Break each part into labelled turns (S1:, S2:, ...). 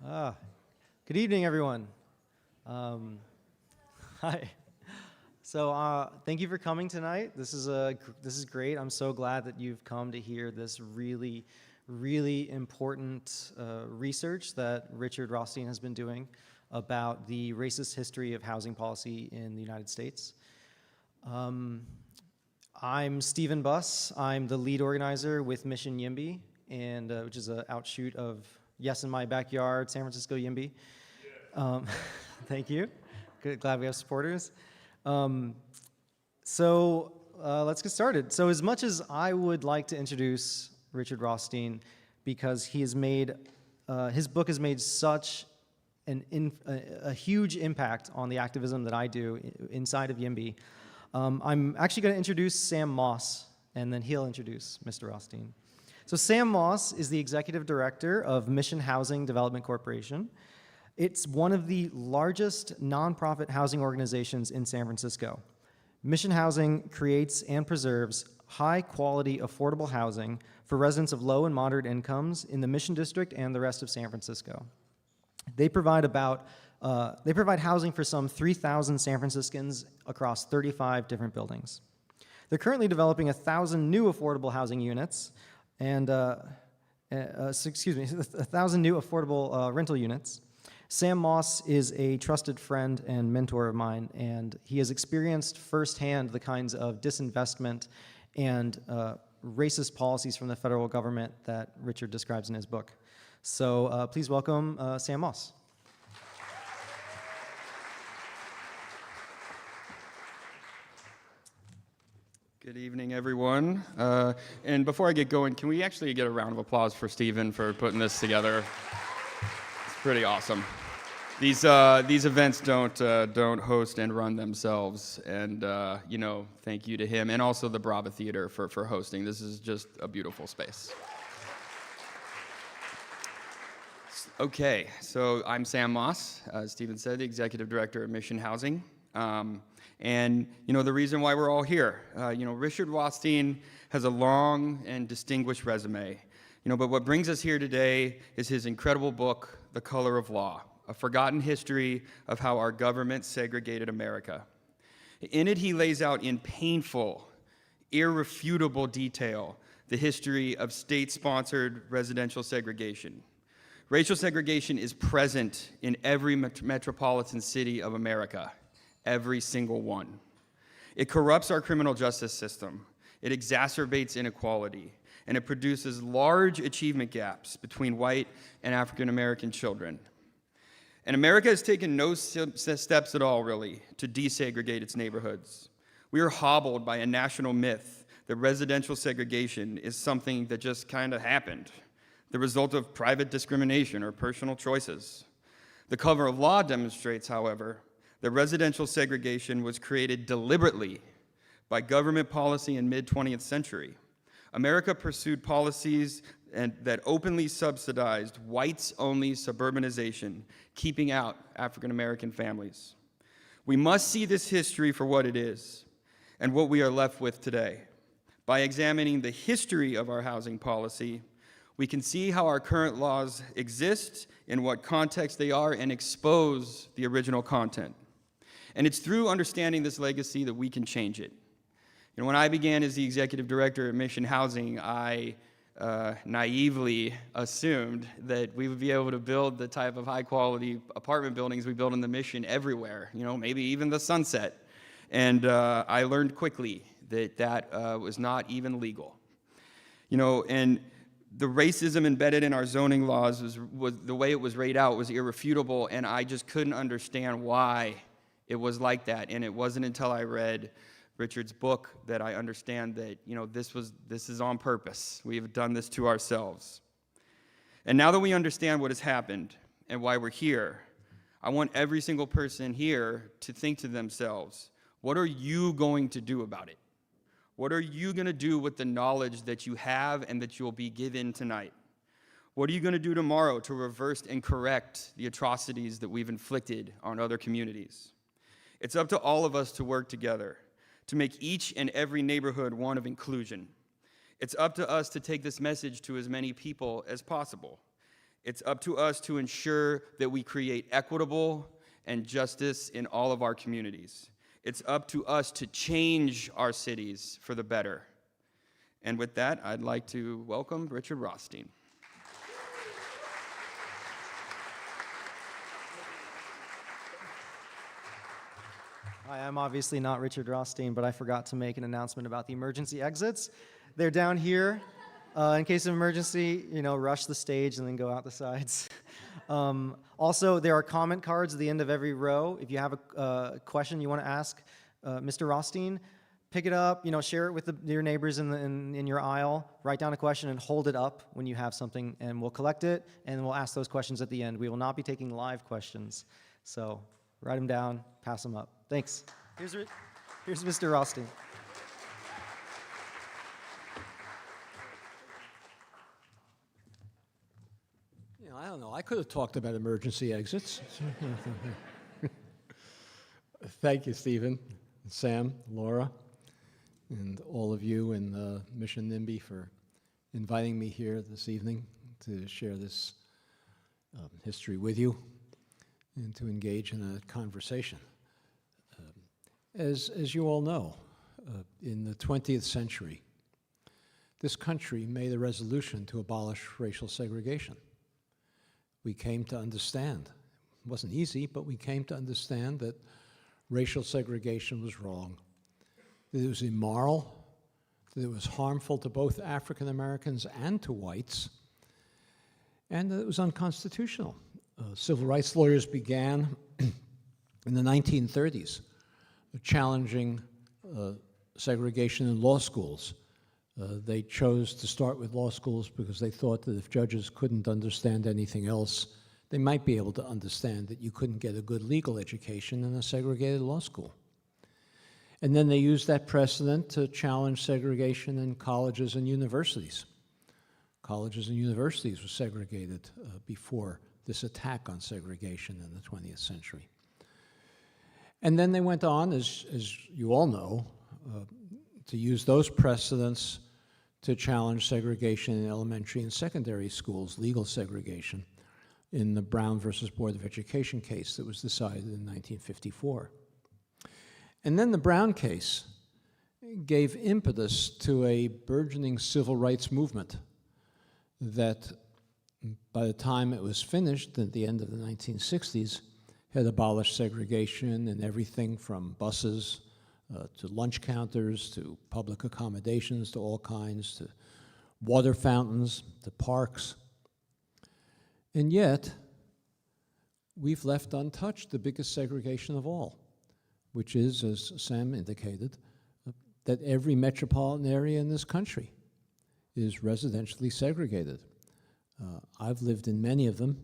S1: Ah, good evening, everyone. Hi. So thank you for coming tonight. This is great. I'm so glad that you've come to hear this really important research that Richard Rothstein has been doing about the racist history of housing policy in the United States. I'm Stephen Buss. I'm the lead organizer with Mission YIMBY, and which is an outshoot of Yes in My Backyard, San Francisco YIMBY. Yeah. Thank you. Good, glad we have supporters. So let's get started. So as much as I would like to introduce Richard Rothstein, because he has made, his book has made such a huge impact on the activism that I do inside of YIMBY, I'm actually going to introduce Sam Moss, and then he'll introduce Mr. Rothstein. So Sam Moss is the executive director of Mission Housing Development Corporation. It's one of the largest nonprofit housing organizations in San Francisco. Mission Housing creates and preserves high-quality, affordable housing for residents of low and moderate incomes in the Mission District and the rest of San Francisco. They provide housing for some 3,000 San Franciscans across 35 different buildings. They're currently developing 1,000 new affordable housing units and 1,000 new affordable rental units. Sam Moss is a trusted friend and mentor of mine, and he has experienced firsthand the kinds of disinvestment and racist policies from the federal government that Richard describes in his book. So please welcome Sam Moss.
S2: Good evening, everyone. And before I get going, can we actually get a round of applause for Stephen for putting this together? It's pretty awesome. These events don't host and run themselves, and thank you to him and also the Brava Theater for hosting. This is just a beautiful space. Okay, so I'm Sam Moss, as Stephen said, the executive director of Mission Housing. And the reason why we're all here, Richard Rothstein has a long and distinguished resume, but what brings us here today is his incredible book, The Color of Law, a forgotten history of how our government segregated America. In it, he lays out in painful, irrefutable detail the history of state-sponsored residential segregation. Racial segregation is present in every metropolitan city of America. Every single one. It corrupts our criminal justice system, it exacerbates inequality, and it produces large achievement gaps between white and African American children. And America has taken no steps at all, really, to desegregate its neighborhoods. We are hobbled by a national myth that residential segregation is something that just kind of happened, the result of private discrimination or personal choices. The Color of Law demonstrates, however, that residential segregation was created deliberately by government policy in mid-20th century. America pursued policies that openly subsidized whites-only suburbanization, keeping out African American families. We must see this history for what it is and what we are left with today. By examining the history of our housing policy, we can see how our current laws exist, in what context they are, and expose the original content. And it's through understanding this legacy that we can change it. When I began as the executive director at Mission Housing, I naively assumed that we would be able to build the type of high-quality apartment buildings we build in the Mission everywhere, maybe even the Sunset. And I learned quickly that was not even legal. And the racism embedded in our zoning laws was the way it was laid out was irrefutable, and I just couldn't understand why it was like that. And it wasn't until I read Richard's book that I understand that, this is on purpose. We have done this to ourselves. And now that we understand what has happened and why we're here, I want every single person here to think to themselves, what are you going to do about it? What are you going to do with the knowledge that you have and that you'll be given tonight? What are you going to do tomorrow to reverse and correct the atrocities that we've inflicted on other communities? It's up to all of us to work together to make each and every neighborhood one of inclusion. It's up to us to take this message to as many people as possible. It's up to us to ensure that we create equitable and justice in all of our communities. It's up to us to change our cities for the better. And with that, I'd like to welcome Richard Rothstein.
S1: Hi, I'm obviously not Richard Rothstein, but I forgot to make an announcement about the emergency exits. They're down here. In case of emergency, rush the stage and then go out the sides. Also, there are comment cards at the end of every row. If you have a question you want to ask Mr. Rothstein, pick it up, share it with your neighbors in your aisle, write down a question and hold it up when you have something, and we'll collect it, and we'll ask those questions at the end. We will not be taking live questions, so write them down, pass them up. Thanks. Here's Mr. Rothstein.
S3: I don't know. I could have talked about emergency exits. Thank you, Stephen, Sam, Laura, and all of you in Mission YIMBY for inviting me here this evening to share this history with you and to engage in a conversation. As you all know, in the 20th century, this country made a resolution to abolish racial segregation. We came to understand, it wasn't easy, but we came to understand that racial segregation was wrong, that it was immoral, that it was harmful to both African Americans and to whites, and that it was unconstitutional. Civil rights lawyers began in the 1930s challenging segregation in law schools. They chose to start with law schools because they thought that if judges couldn't understand anything else, they might be able to understand that you couldn't get a good legal education in a segregated law school. And then they used that precedent to challenge segregation in colleges and universities. Colleges and universities were segregated before this attack on segregation in the 20th century. And then they went on, as you all know, to use those precedents to challenge segregation in elementary and secondary schools, legal segregation, in the Brown versus Board of Education case that was decided in 1954. And then the Brown case gave impetus to a burgeoning civil rights movement that, by the time it was finished at the end of the 1960s, had abolished segregation in everything from buses to lunch counters, to public accommodations, to all kinds, to water fountains, to parks. And yet, we've left untouched the biggest segregation of all, which is, as Sam indicated, that every metropolitan area in this country is residentially segregated. I've lived in many of them.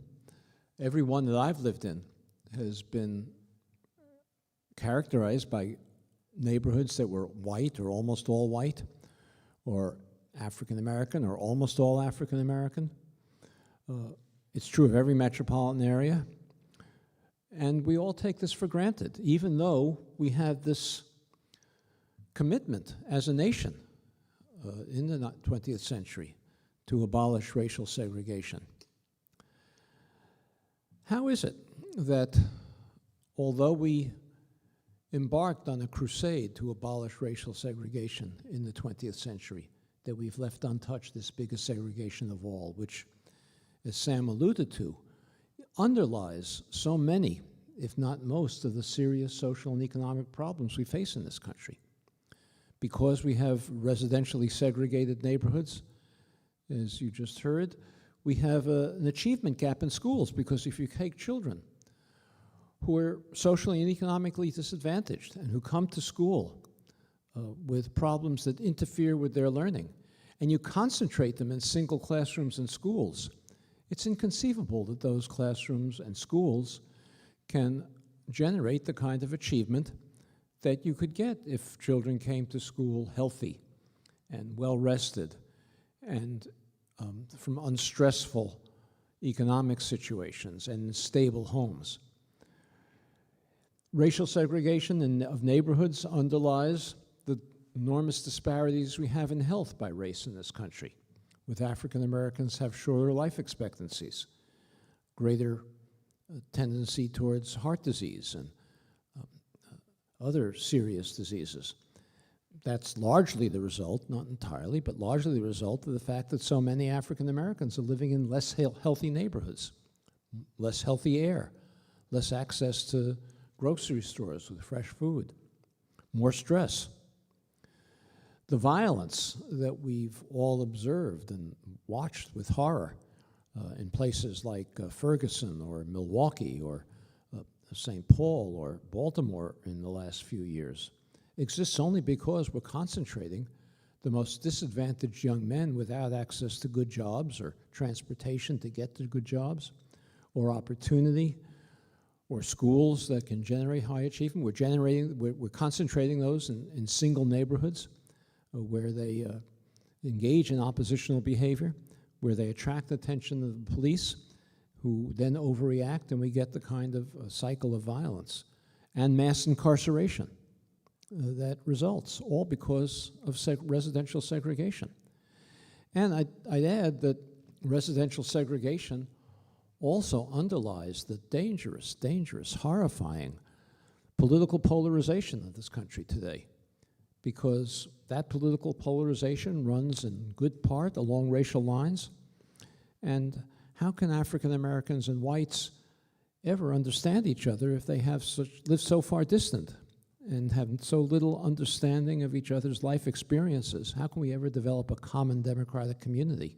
S3: Every one that I've lived in has been characterized by neighborhoods that were white or almost all white, or African American or almost all African American. It's true of every metropolitan area. And we all take this for granted, even though we have this commitment as a nation in the 20th century to abolish racial segregation. How is it that, although we embarked on a crusade to abolish racial segregation in the 20th century, that we've left untouched this biggest segregation of all, which, as Sam alluded to, underlies so many, if not most, of the serious social and economic problems we face in this country? Because we have residentially segregated neighborhoods, as you just heard, we have an achievement gap in schools, because if you take children who are socially and economically disadvantaged and who come to school with problems that interfere with their learning, and you concentrate them in single classrooms and schools, it's inconceivable that those classrooms and schools can generate the kind of achievement that you could get if children came to school healthy and well-rested and from unstressful economic situations and in stable homes. Racial segregation of neighborhoods underlies the enormous disparities we have in health by race in this country, with African Americans have shorter life expectancies greater tendency towards heart disease and other serious diseases. That's largely the result, not entirely, but largely the result of the fact that so many African Americans are living in less healthy neighborhoods, less healthy air, less access to grocery stores with fresh food, more stress. The violence that we've all observed and watched with horror in places like Ferguson or Milwaukee or St. Paul or Baltimore in the last few years exists only because we're concentrating the most disadvantaged young men without access to good jobs or transportation to get to good jobs or opportunity or schools that can generate high achievement. We're concentrating those in single neighborhoods where they engage in oppositional behavior, where they attract attention of the police, who then overreact, and we get the kind of cycle of violence and mass incarceration that results, all because of residential segregation. And I'd add that residential segregation also underlies the dangerous, horrifying political polarization of this country today, because that political polarization runs in good part along racial lines. And how can African Americans and whites ever understand each other if they live so far distant and have so little understanding of each other's life experiences? How can we ever develop a common democratic community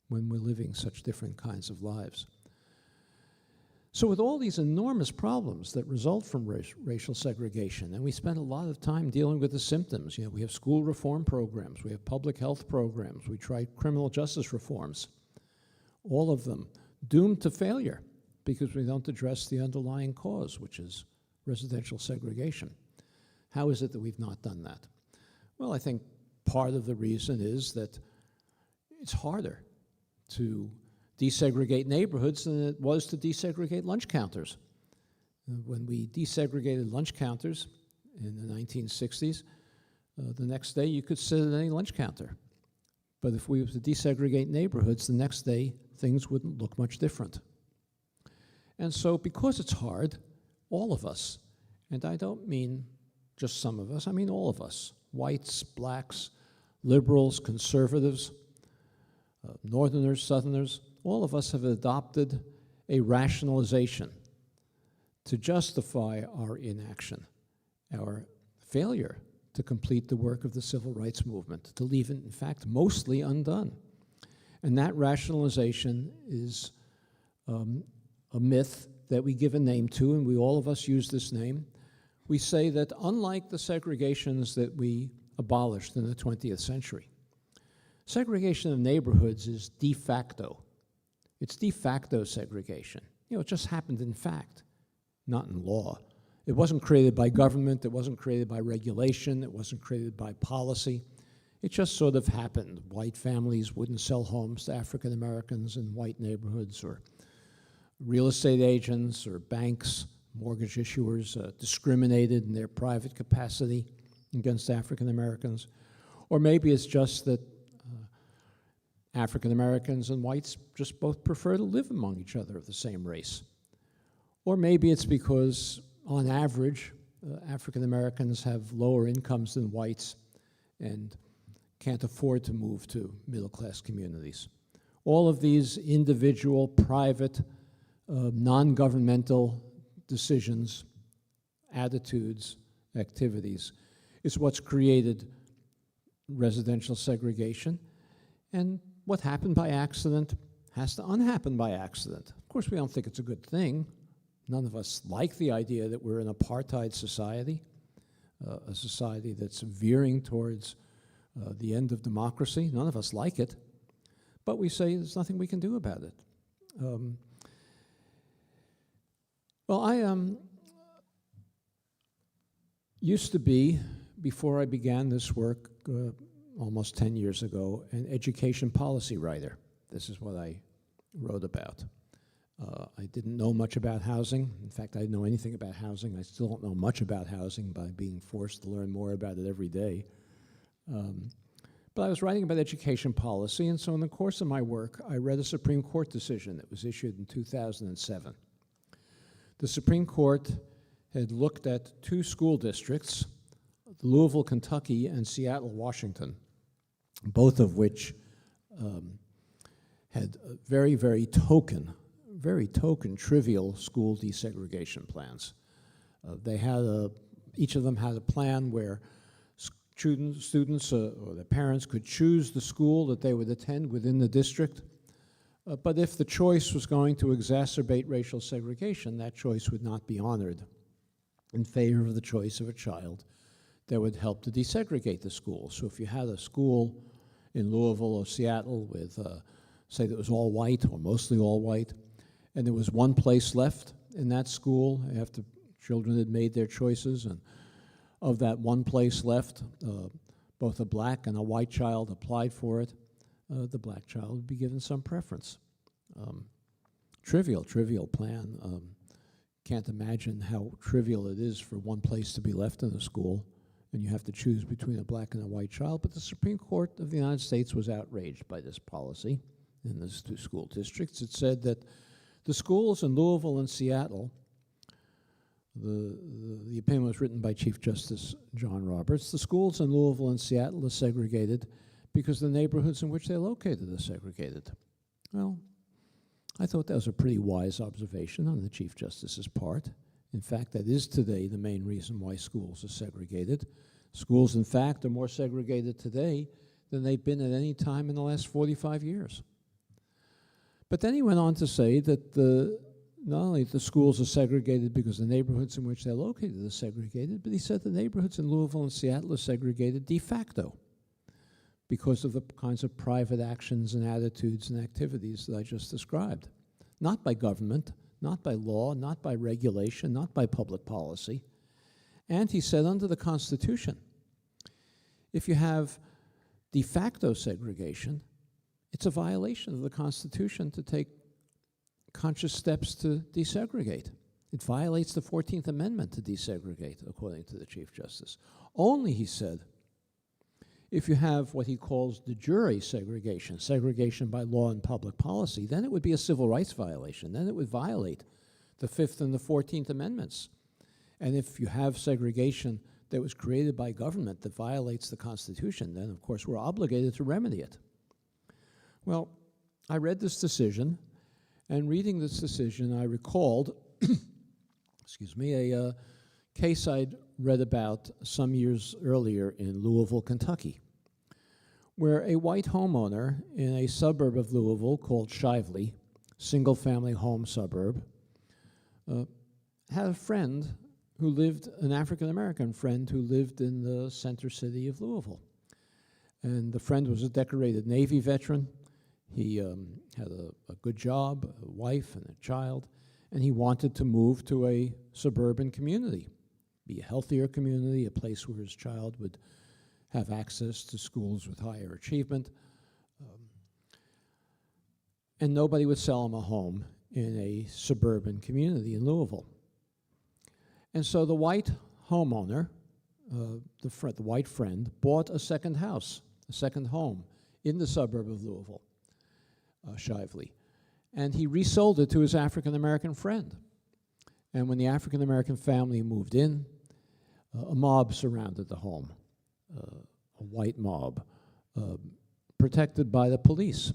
S3: when we're living such different kinds of lives? So with all these enormous problems that result from racial segregation, and we spend a lot of time dealing with the symptoms. We have school reform programs, we have public health programs, we try criminal justice reforms, all of them doomed to failure because we don't address the underlying cause, which is residential segregation. How is it that we've not done that? Well, I think part of the reason is that it's harder to desegregate neighborhoods than it was to desegregate lunch counters. When we desegregated lunch counters in the 1960s, the next day you could sit at any lunch counter. But if we were to desegregate neighborhoods, the next day things wouldn't look much different. And so because it's hard, all of us, and I don't mean just some of us, I mean all of us, whites, blacks, liberals, conservatives, northerners, southerners, all of us have adopted a rationalization to justify our inaction, our failure to complete the work of the civil rights movement, to leave it, in fact, mostly undone. And that rationalization is a myth that we give a name to, and all of us use this name. We say that unlike the segregations that we abolished in the 20th century, segregation of neighborhoods is de facto. It's de facto segregation. It just happened in fact, not in law. It wasn't created by government, it wasn't created by regulation, it wasn't created by policy. It just sort of happened. White families wouldn't sell homes to African Americans in white neighborhoods, or real estate agents or banks, mortgage issuers discriminated in their private capacity against African Americans. Or maybe it's just that African Americans and whites just both prefer to live among each other of the same race. Or maybe it's because, on average, African Americans have lower incomes than whites and can't afford to move to middle-class communities. All of these individual, private, non-governmental decisions, attitudes, activities is what's created residential segregation. And what happened by accident has to unhappen by accident. Of course, we don't think it's a good thing. None of us like the idea that we're an apartheid society, a society that's veering towards the end of democracy. None of us like it. But we say there's nothing we can do about it. Well, I used to be, before I began this work almost 10 years ago, an education policy writer. This is what I wrote about. I didn't know much about housing. In fact, I didn't know anything about housing. I still don't know much about housing by being forced to learn more about it every day. But I was writing about education policy, and so in the course of my work, I read a Supreme Court decision that was issued in 2007. The Supreme Court had looked at two school districts, Louisville, Kentucky, and Seattle, Washington, both of which had very, very token, trivial school desegregation plans. Each of them had a plan where students or their parents could choose the school that they would attend within the district. But if the choice was going to exacerbate racial segregation, that choice would not be honored in favor of the choice of a child that would help to desegregate the school. So if you had a school in Louisville or Seattle with, say that was all white or mostly all white, and there was one place left in that school after children had made their choices, and of that one place left, both a black and a white child applied for it, the black child would be given some preference. Trivial plan. Can't imagine how trivial it is for one place to be left in a school, and you have to choose between a black and a white child. But the Supreme Court of the United States was outraged by this policy in those two school districts. It said that the schools in Louisville and Seattle, the opinion was written by Chief Justice John Roberts, the schools in Louisville and Seattle are segregated because the neighborhoods in which they're located are segregated. Well, I thought that was a pretty wise observation on the Chief Justice's part. In fact, that is today the main reason why schools are segregated. Schools, in fact, are more segregated today than they've been at any time in the last 45 years. But then he went on to say that not only the schools are segregated because the neighborhoods in which they're located are segregated, but he said the neighborhoods in Louisville and Seattle are segregated de facto because of the kinds of private actions and attitudes and activities that I just described. Not by government, not by law, not by regulation, not by public policy. And he said under the Constitution, if you have de facto segregation, it's a violation of the Constitution to take conscious steps to desegregate. It violates the 14th Amendment to desegregate, according to the Chief Justice. Only, he said, if you have what he calls de jure segregation, segregation by law and public policy, then it would be a civil rights violation. Then it would violate the 5th and the 14th Amendments. And if you have segregation that was created by government that violates the Constitution, then, of course, we're obligated to remedy it. Well, I read this decision, and reading this decision, I recalled, a case I'd read about some years earlier in Louisville, Kentucky, where a white homeowner in a suburb of Louisville called Shively, single-family home suburb, had a friend who lived, an African-American friend who lived in the center city of Louisville. And the friend was a decorated Navy veteran. He had a good job, a wife and a child, and he wanted to move to a suburban community, be a healthier community, a place where his child would have access to schools with higher achievement. And nobody would sell him a home in a suburban community in Louisville. And so the white homeowner, the white friend, bought a second house, a second home in the suburb of Louisville, Shively. And he resold it to his African-American friend. And when the African-American family moved in, a mob surrounded the home, a white mob, protected by the police.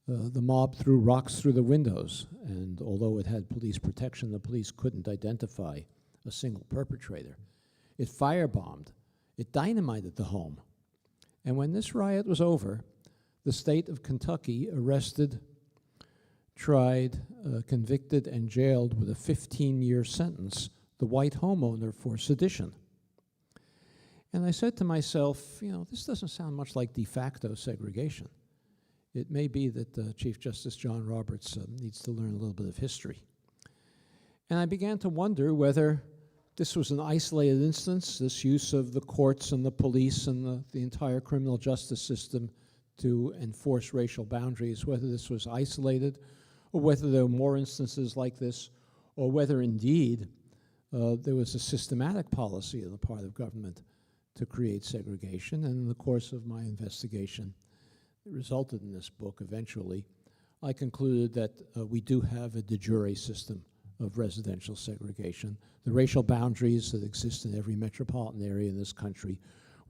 S3: The mob threw rocks through the windows, and although it had police protection, the police couldn't identify a single perpetrator. It firebombed. It dynamited the home. And when this riot was over, the state of Kentucky arrested, tried, convicted, and jailed with a 15-year sentence the white homeowner for sedition. And I said to myself, this doesn't sound much like de facto segregation. It may be that Chief Justice John Roberts needs to learn a little bit of history. And I began to wonder whether this was an isolated instance, this use of the courts and the police and the entire criminal justice system to enforce racial boundaries, whether this was isolated, or whether there were more instances like this, or whether indeed there was a systematic policy on the part of government to create segregation. And in the course of my investigation, it resulted in this book eventually. I concluded that we do have a de jure system of residential segregation. The racial boundaries that exist in every metropolitan area in this country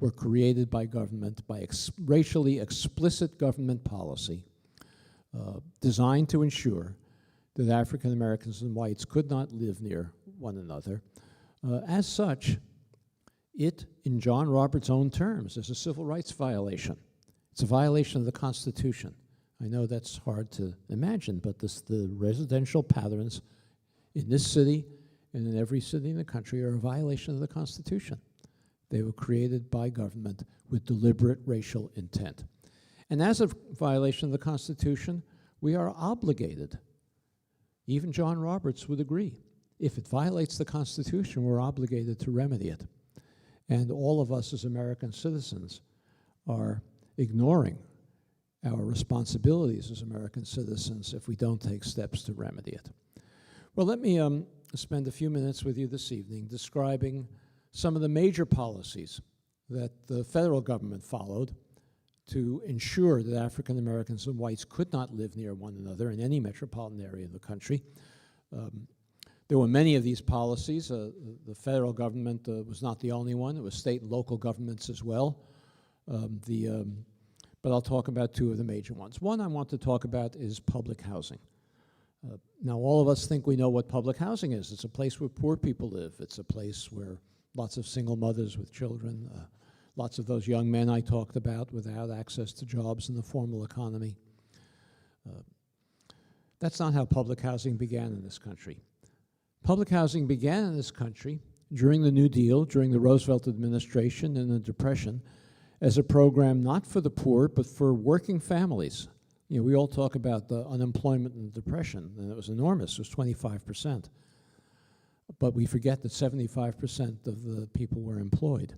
S3: were created by government, by racially explicit government policy designed to ensure that African Americans and whites could not live near one another. As such, it, in John Roberts' own terms, is a civil rights violation. It's a violation of the Constitution. I know that's hard to imagine, but the residential patterns in this city and in every city in the country are a violation of the Constitution. They were created by government with deliberate racial intent. And as a violation of the Constitution, we are obligated, even John Roberts would agree, if it violates the Constitution, we're obligated to remedy it. And all of us as American citizens are ignoring our responsibilities as American citizens if we don't take steps to remedy it. Well, let me spend a few minutes with you this evening describing some of the major policies that the federal government followed to ensure that African Americans and whites could not live near one another in any metropolitan area of the country. There were many of these policies. The federal government was not the only one. It was state and local governments as well. But I'll talk about two of the major ones. One I want to talk about is public housing. Now, all of us think we know what public housing is. It's a place where poor people live. It's a place where lots of single mothers with children, lots of those young men I talked about without access to jobs in the formal economy. That's not how public housing began in this country. Public housing began in this country during the New Deal, during the Roosevelt administration and the Depression, as a program not for the poor, but for working families. You know, we all talk about the unemployment in the Depression, and it was enormous. It was 25%. But we forget that 75% of the people were employed.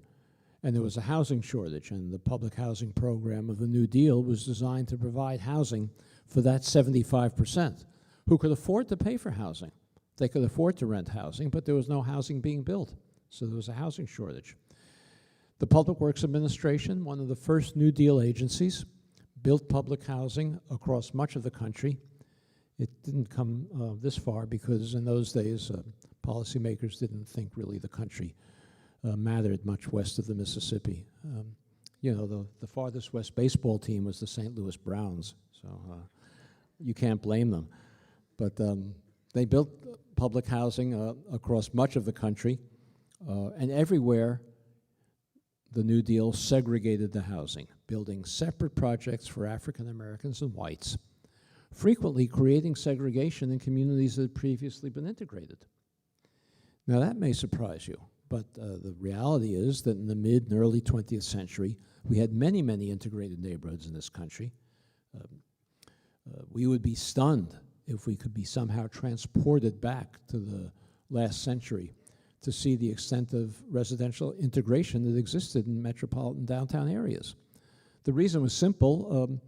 S3: And there was a housing shortage, and the public housing program of the New Deal was designed to provide housing for that 75% who could afford to pay for housing. They could afford to rent housing, but there was no housing being built, so there was a housing shortage. The Public Works Administration, one of the first New Deal agencies, built public housing across much of the country. It didn't come this far because in those days, policymakers didn't think really the country mattered much west of the Mississippi. You know, the farthest west baseball team was the St. Louis Browns, so you can't blame them. But they built public housing across much of the country, and everywhere the New Deal segregated the housing, building separate projects for African Americans and whites, frequently creating segregation in communities that had previously been integrated. Now that may surprise you, but the reality is that in the mid and early 20th century, we had many, many integrated neighborhoods in this country. We would be stunned if we could be somehow transported back to the last century to see the extent of residential integration that existed in metropolitan downtown areas. The reason was simple.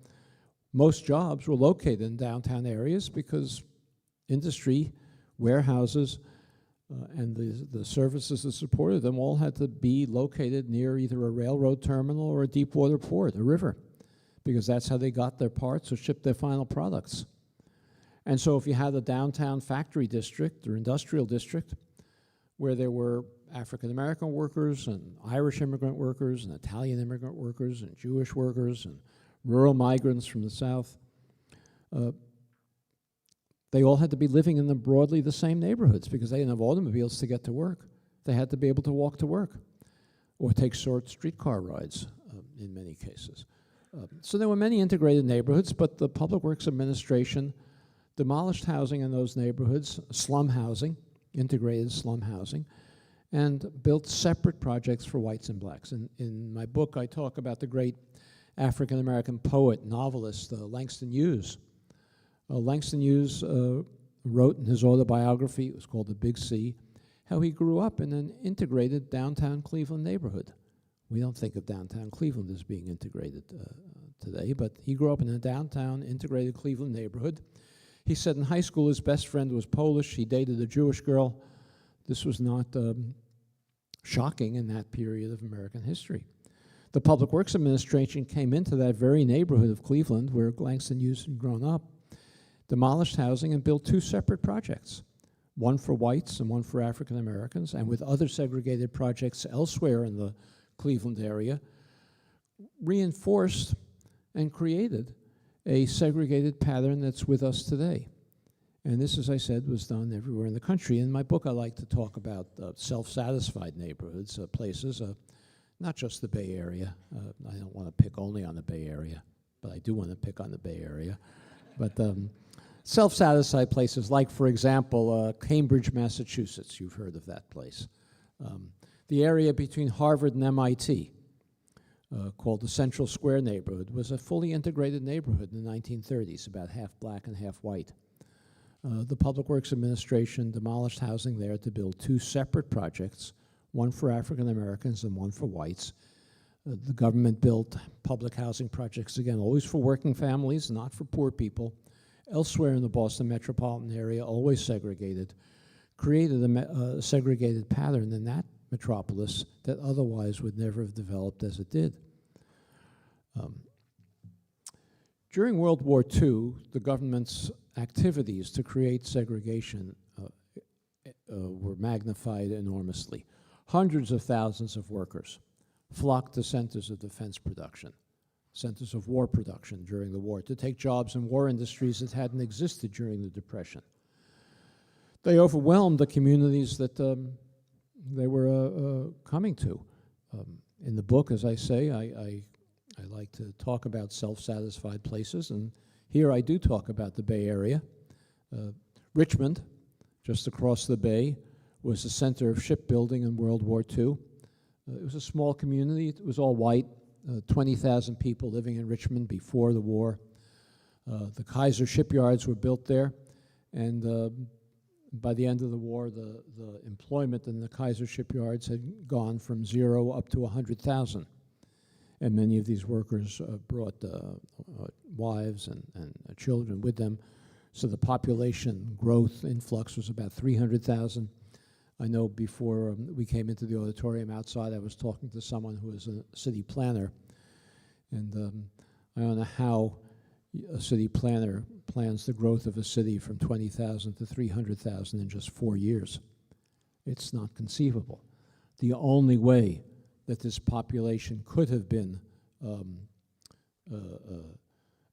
S3: Most jobs were located in downtown areas because industry, warehouses, and the services that supported them all had to be located near either a railroad terminal or a deep water port, a river, because that's how they got their parts or shipped their final products. And so if you had a downtown factory district or industrial district where there were African-American workers and Irish immigrant workers and Italian immigrant workers and Jewish workers and rural migrants from the South, they all had to be living in broadly the same neighborhoods because they didn't have automobiles to get to work. They had to be able to walk to work or take short streetcar rides in many cases. So there were many integrated neighborhoods, but the Public Works Administration demolished housing in those neighborhoods, slum housing, integrated slum housing, and built separate projects for whites and blacks. In my book, I talk about the great African-American poet, novelist, Langston Hughes. Langston Hughes wrote in his autobiography, it was called The Big C, how he grew up in an integrated downtown Cleveland neighborhood. We don't think of downtown Cleveland as being integrated today, but he grew up in a downtown integrated Cleveland neighborhood. He said in high school his best friend was Polish. He dated a Jewish girl. This was not shocking in that period of American history. The Public Works Administration came into that very neighborhood of Cleveland where Langston Hughes had grown up, demolished housing and built two separate projects, one for whites and one for African Americans, and with other segregated projects elsewhere in the Cleveland area, reinforced and created a segregated pattern that's with us today. And this, as I said, was done everywhere in the country. In my book, I like to talk about self-satisfied neighborhoods, places, not just the Bay Area. I don't want to pick only on the Bay Area, but I do want to pick on the Bay Area. But self-satisfied places like, for example, Cambridge, Massachusetts. You've heard of that place. The area between Harvard and MIT, called the Central Square neighborhood, was a fully integrated neighborhood in the 1930s, about half black and half white. The Public Works Administration demolished housing there to build two separate projects, one for African Americans and one for whites. The government built public housing projects, again, always for working families, not for poor people. Elsewhere in the Boston metropolitan area, always segregated, created a segregated pattern in that metropolis that otherwise would never have developed as it did. During World War II, the government's activities to create segregation were magnified enormously. Hundreds of thousands of workers flocked to centers of defense production, centers of war production during the war, to take jobs in war industries that hadn't existed during the Depression. They overwhelmed the communities that they were coming to. In the book, as I say, I like to talk about self-satisfied places, and here I do talk about the Bay Area. Richmond, just across the bay, was the center of shipbuilding in World War II. It was a small community. It was all white, 20,000 people living in Richmond before the war. The Kaiser shipyards were built there, and by the end of the war, the employment in the Kaiser shipyards had gone from 0 up to 100,000. And many of these workers brought wives and children with them. So the population growth influx was about 300,000. I know before we came into the auditorium outside, I was talking to someone who is a city planner. And I don't know how a city planner plans the growth of a city from 20,000 to 300,000 in just 4 years. It's not conceivable. The only way that this population could have been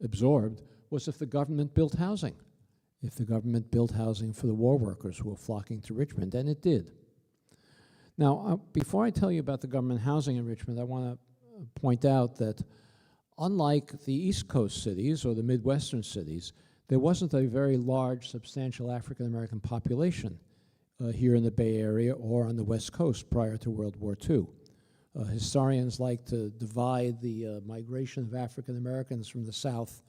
S3: absorbed was if the government built housing. If the government built housing for the war workers who were flocking to Richmond, and it did. Now, before I tell you about the government housing in Richmond, I want to point out that unlike the East Coast cities or the Midwestern cities, there wasn't a very large, substantial African-American population here in the Bay Area or on the West Coast prior to World War II. Historians like to divide the migration of African-Americans from the South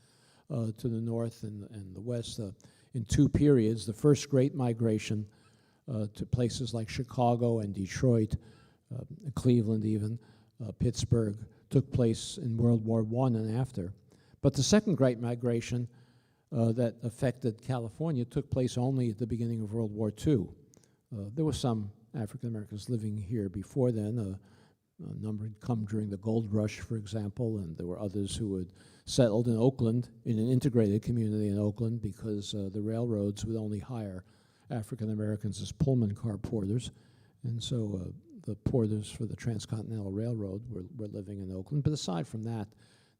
S3: to the North and the West in two periods. The first great migration to places like Chicago and Detroit, Cleveland even, Pittsburgh, took place in World War I and after. But the second great migration that affected California took place only at the beginning of World War II. There were some African Americans living here before then. A number had come during the gold rush, for example, and there were others who had settled in Oakland, in an integrated community in Oakland, because the railroads would only hire African Americans as Pullman car porters. And so the porters for the Transcontinental Railroad were living in Oakland. But aside from that,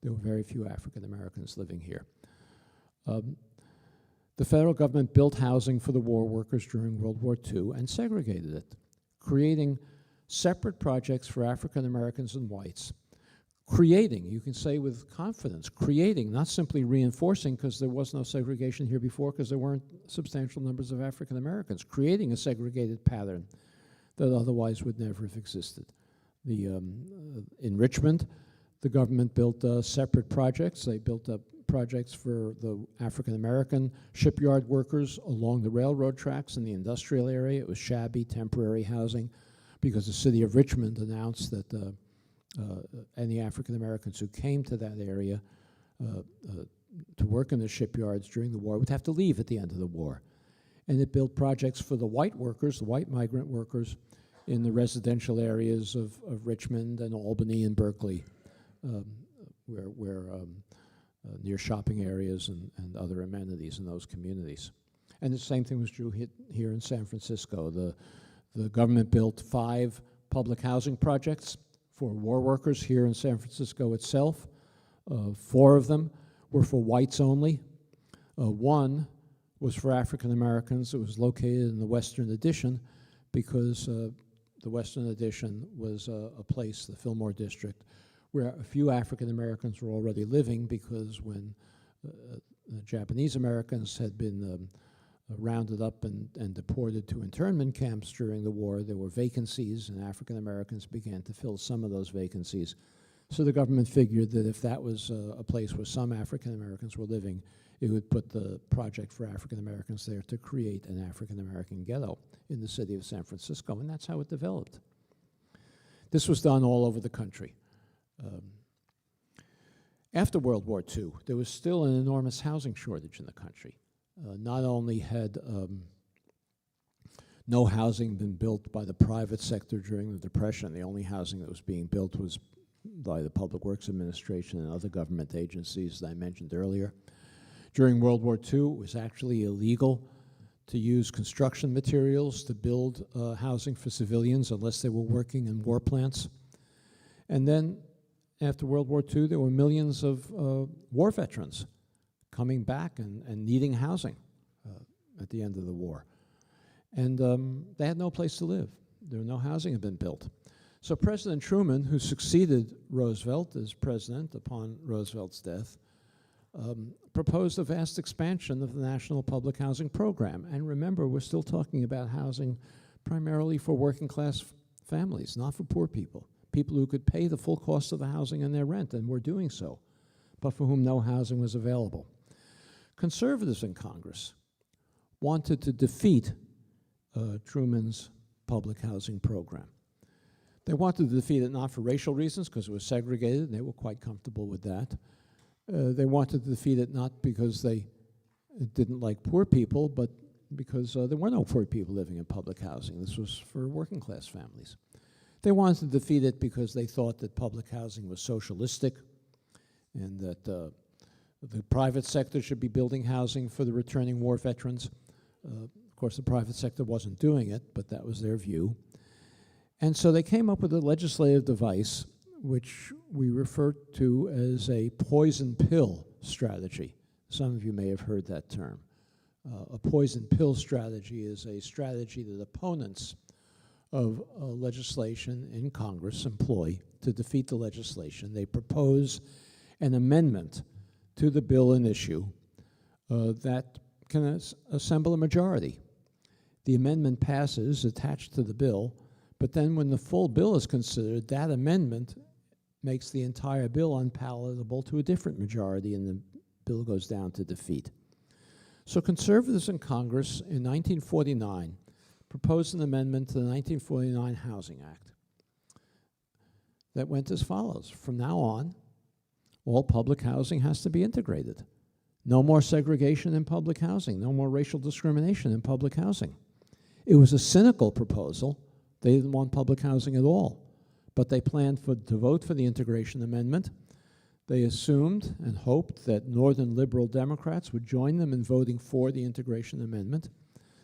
S3: there were very few African Americans living here. The federal government built housing for the war workers during World War II and segregated it, creating separate projects for African Americans and whites. Creating, you can say with confidence, creating, not simply reinforcing, because there was no segregation here before because there weren't substantial numbers of African Americans, creating a segregated pattern that otherwise would never have existed. In Richmond, the government built separate projects. They built up projects for the African American shipyard workers along the railroad tracks in the industrial area. It was shabby, temporary housing, because the city of Richmond announced that any African Americans who came to that area to work in the shipyards during the war would have to leave at the end of the war. And it built projects for the white workers, the white migrant workers, in the residential areas of Richmond and Albany and Berkeley, near shopping areas and other amenities in those communities. And the same thing was true here in San Francisco. The government built 5 public housing projects for war workers here in San Francisco itself. 4 of them were for whites only. 1 was for African Americans. It was located in the Western Addition because the Western Addition was a place, the Fillmore District, where a few African Americans were already living, because when the Japanese Americans had been rounded up and deported to internment camps during the war, there were vacancies, and African Americans began to fill some of those vacancies. So the government figured that if that was a place where some African Americans were living, it would put the project for African Americans there to create an African American ghetto in the city of San Francisco, and that's how it developed. This was done all over the country. After World War II, there was still an enormous housing shortage in the country. Not only had no housing been built by the private sector during the Depression, the only housing that was being built was by the Public Works Administration and other government agencies that I mentioned earlier. During World War II, it was actually illegal to use construction materials to build housing for civilians unless they were working in war plants. And then after World War II, there were millions of war veterans coming back and needing housing at the end of the war. And they had no place to live. No housing had been built. So President Truman, who succeeded Roosevelt as president upon Roosevelt's death, proposed a vast expansion of the National Public Housing Program. And remember, we're still talking about housing primarily for working class families, not for poor people. People who could pay the full cost of the housing and their rent, and were doing so, but for whom no housing was available. Conservatives in Congress wanted to defeat Truman's public housing program. They wanted to defeat it not for racial reasons, because it was segregated, and they were quite comfortable with that. They wanted to defeat it not because they didn't like poor people, but because there were no poor people living in public housing. This was for working class families. They wanted to defeat it because they thought that public housing was socialistic, and that the private sector should be building housing for the returning war veterans. Of course, the private sector wasn't doing it, but that was their view. And so they came up with a legislative device which we refer to as a poison pill strategy. Some of you may have heard that term. A poison pill strategy is a strategy that opponents of legislation in Congress employ to defeat the legislation. They propose an amendment to the bill in issue that can assemble a majority. The amendment passes attached to the bill, but then when the full bill is considered, that amendment makes the entire bill unpalatable to a different majority, and the bill goes down to defeat. So conservatives in Congress in 1949 proposed an amendment to the 1949 Housing Act that went as follows. From now on, all public housing has to be integrated. No more segregation in public housing. No more racial discrimination in public housing. It was a cynical proposal. They didn't want public housing at all, but they planned to vote for the integration amendment. They assumed and hoped that Northern liberal Democrats would join them in voting for the integration amendment.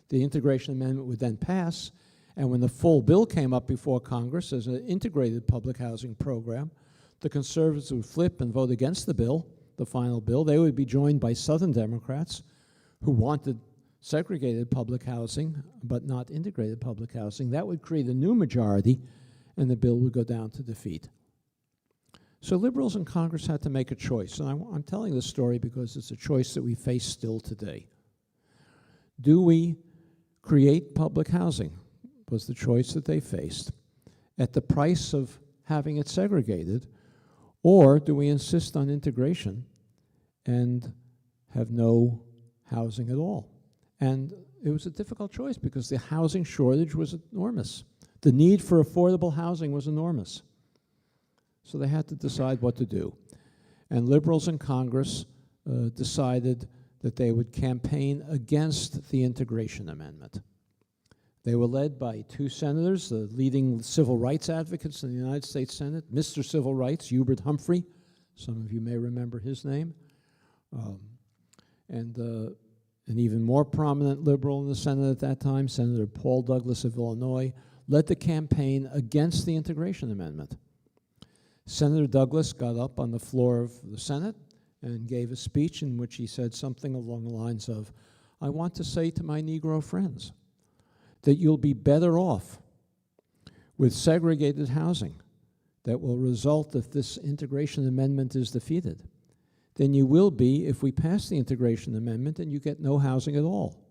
S3: The integration amendment would then pass, and when the full bill came up before Congress as an integrated public housing program, the conservatives would flip and vote against the bill, the final bill. They would be joined by Southern Democrats who wanted segregated public housing but not integrated public housing. That would create a new majority, and the bill would go down to defeat. So liberals in Congress had to make a choice, and I'm telling this story because it's a choice that we face still today. Do we create public housing, was the choice that they faced, at the price of having it segregated, or do we insist on integration and have no housing at all? And it was a difficult choice because the housing shortage was enormous. The need for affordable housing was enormous. So they had to decide what to do. And liberals in Congress decided that they would campaign against the integration amendment. They were led by two senators, the leading civil rights advocates in the United States Senate, Mr. Civil Rights, Hubert Humphrey. Some of you may remember his name. And an even more prominent liberal in the Senate at that time, Senator Paul Douglas of Illinois, led the campaign against the Integration Amendment. Senator Douglas got up on the floor of the Senate and gave a speech in which he said something along the lines of, "I want to say to my Negro friends that you'll be better off with segregated housing that will result if this Integration Amendment is defeated than you will be if we pass the Integration Amendment and you get no housing at all."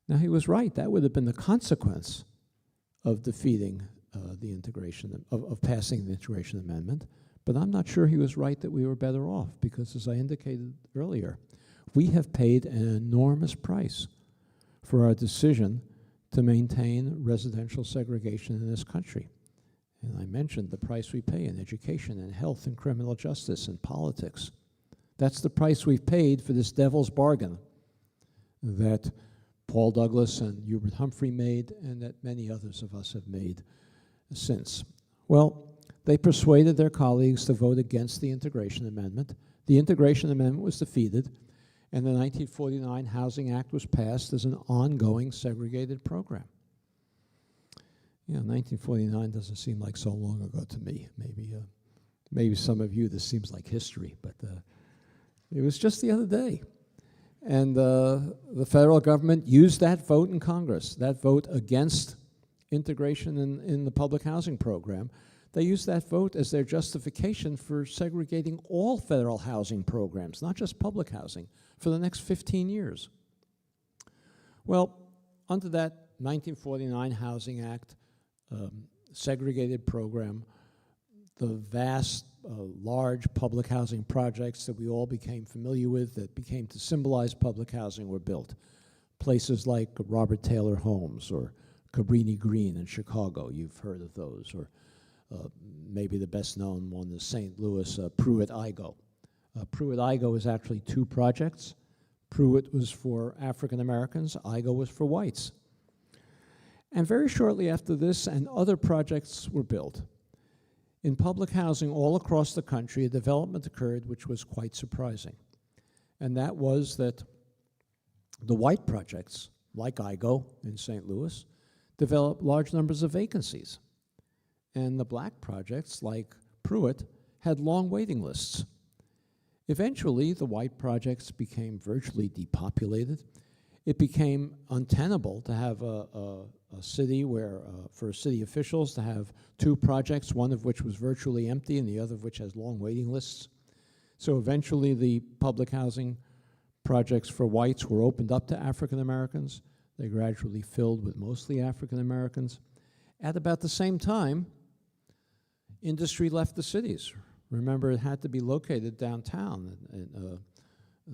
S3: Now, he was right. That would have been the consequence of defeating the integration, of passing the Integration Amendment. But I'm not sure he was right that we were better off, because as I indicated earlier, we have paid an enormous price for our decision to maintain residential segregation in this country. And I mentioned the price we pay in education and health and criminal justice and politics. That's the price we've paid for this devil's bargain that Paul Douglas and Hubert Humphrey made, and that many others of us have made since. Well, they persuaded their colleagues to vote against the Integration Amendment. The Integration Amendment was defeated, and the 1949 Housing Act was passed as an ongoing segregated program. You know, 1949 doesn't seem like so long ago to me. Maybe some of you, this seems like history, but it was just the other day. And the federal government used that vote in Congress, that vote against integration in the public housing program. They used that vote as their justification for segregating all federal housing programs, not just public housing, for the next 15 years. Well, under that 1949 Housing Act segregated program, the vast, large public housing projects that we all became familiar with, that became to symbolize public housing, were built. Places like Robert Taylor Homes or Cabrini Green in Chicago, you've heard of those, or maybe the best known one is St. Louis, Pruitt-Igoe. Pruitt-Igoe is actually two projects. Pruitt was for African Americans, Igoe was for whites. And very shortly after this and other projects were built, in public housing all across the country, a development occurred which was quite surprising. And that was that the white projects, like Igoe in St. Louis, developed large numbers of vacancies. And the black projects, like Pruitt, had long waiting lists. Eventually, the white projects became virtually depopulated. It became untenable to have a city where, for city officials to have two projects, one of which was virtually empty and the other of which has long waiting lists. So eventually the public housing projects for whites were opened up to African Americans. They gradually filled with mostly African Americans. At about the same time, industry left the cities. Remember, it had to be located downtown in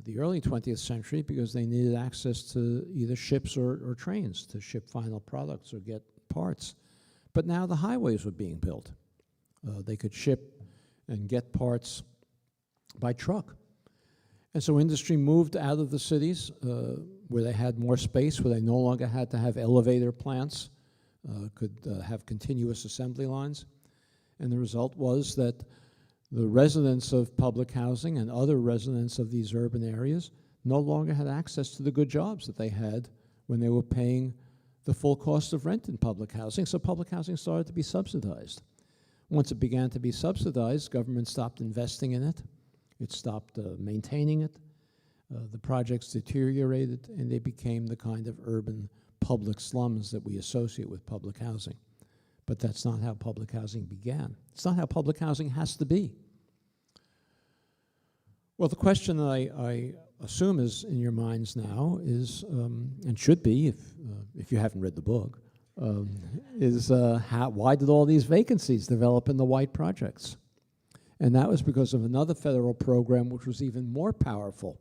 S3: the early 20th century because they needed access to either ships or trains to ship final products or get parts. But now the highways were being built. They could ship and get parts by truck. And so industry moved out of the cities where they had more space, where they no longer had to have elevator plants, could have continuous assembly lines. And the result was that the residents of public housing and other residents of these urban areas no longer had access to the good jobs that they had when they were paying the full cost of rent in public housing, so public housing started to be subsidized. Once it began to be subsidized, government stopped investing in it. It stopped maintaining it. The projects deteriorated, and they became the kind of urban public slums that we associate with public housing. But that's not how public housing began. It's not how public housing has to be. Well, the question that I assume is in your minds now is, and should be if you haven't read the book, is why did all these vacancies develop in the white projects? And that was because of another federal program which was even more powerful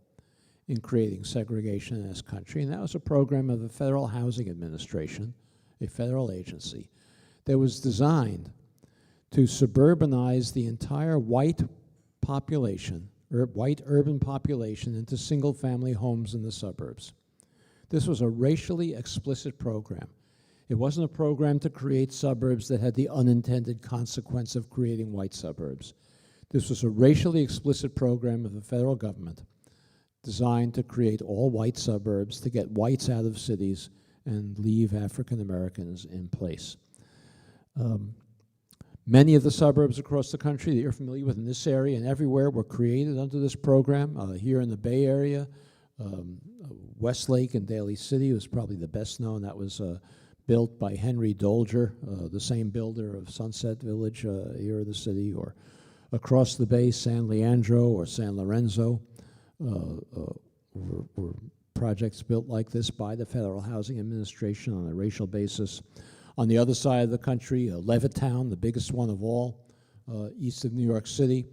S3: in creating segregation in this country, and that was a program of the Federal Housing Administration, a federal agency, that was designed to suburbanize the entire white population, white urban population, into single-family homes in the suburbs. This was a racially explicit program. It wasn't a program to create suburbs that had the unintended consequence of creating white suburbs. This was a racially explicit program of the federal government designed to create all white suburbs, to get whites out of cities and leave African Americans in place. Many of the suburbs across the country that you're familiar with in this area and everywhere were created under this program. Here in the Bay Area, Westlake and Daly City was probably the best known. That was built by Henry Dolger, the same builder of Sunset Village here in the city, or across the bay, San Leandro or San Lorenzo were projects built like this by the Federal Housing Administration on a racial basis. On the other side of the country, Levittown, the biggest one of all, east of New York City,